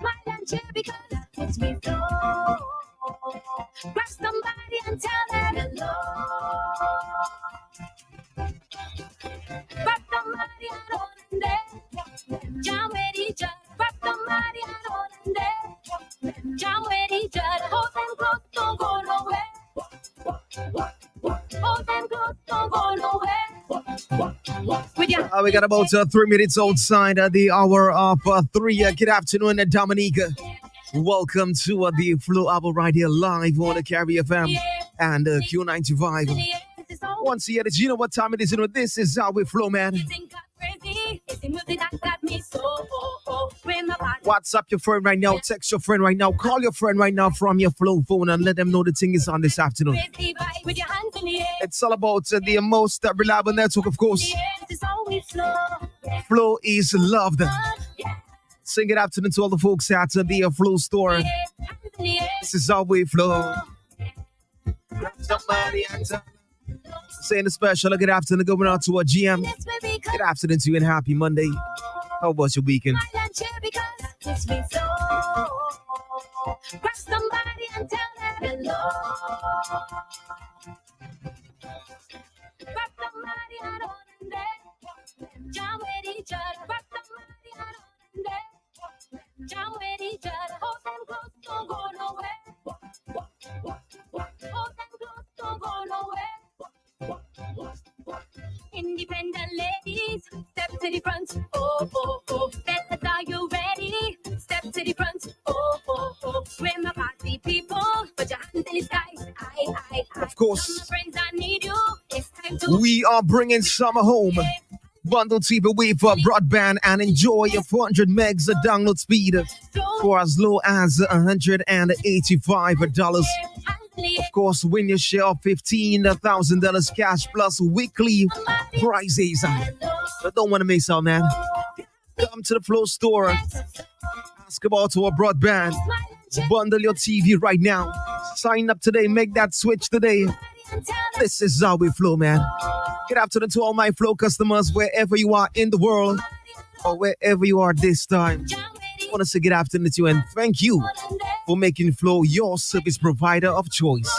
My lunch because that makes me flow. Grab somebody and tell them hello. Grab somebody and hold them there. Jam with each other. Grab somebody and hold them there. Jam with each other. Hold them close, don't go nowhere. Hold them close, don't go nowhere. We got about 3 minutes outside the hour of 3. Good afternoon, Dominica. Welcome to the Flow Hour right here live on the Carry FM and Q95. Once again, you know what time it is. You know, this is how we flow, man. WhatsApp your friend right now, text your friend right now, call your friend right now from your Flow phone and let them know the thing is on this afternoon. It's all about the most reliable network, of course. Flow is loved. Sing it afternoon to all the folks at the Flow store. This is how we flow. Saying a special good afternoon going out to our GM. Good afternoon to you and happy Monday. How was your weekend? Grab somebody and tell them hello. Jam with each other, rock the body and there. Jam with each other, hold them close, don't go nowhere. Hold them close, don't go nowhere. Independent ladies, step to the front. Oh, oh, oh. Fellas, are you ready? Step to the front. Oh, oh, oh. We're my party people. Put your hands in the sky. I. Of course, My friends, I need you. It's time to. we are bringing summer home. Bundle TV wave for broadband and enjoy your 400 megs of download speed for as low as $185. Of course, win your share of $15,000 cash plus weekly prizes. But don't want to miss out, man. Come to the Flow store. Ask about our broadband. Bundle your TV right now. Sign up today. Make that switch today. This is how we flow, man. Good afternoon to all my Flow customers, wherever you are in the world or wherever you are this time. I want to say good afternoon to you and thank you for making Flow your service provider of choice.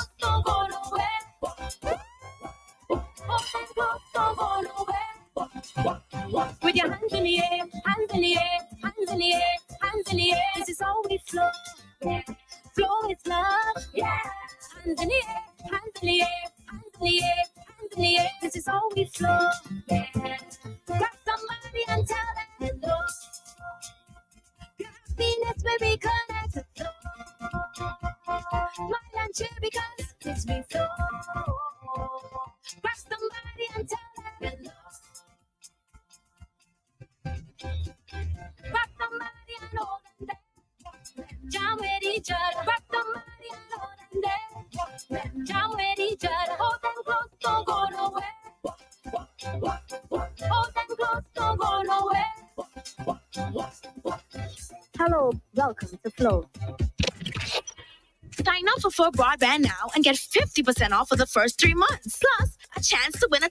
With your hands in the air, hands in the air, hands in the air, hands in the air. This is how we flow. Flow is love. Yeah. Hands in the air, hands in the air, hands in the air, hands in the air. This is how we flow. Yeah. Grab somebody and tell them hello. Happiness where we connect to flow. Smile and cheer because it's we flow. Grab somebody and tell them hello. Rock somebody and hold them there. Jam with each other. Rock somebody and hold them there. Jam with each other. Hold them close, don't go nowhere. Hold them close, don't go nowhere. Hello, welcome to Flow. Sign up for Flow Broadband now and get 50% off for the first 3 months. Plus, a chance to win a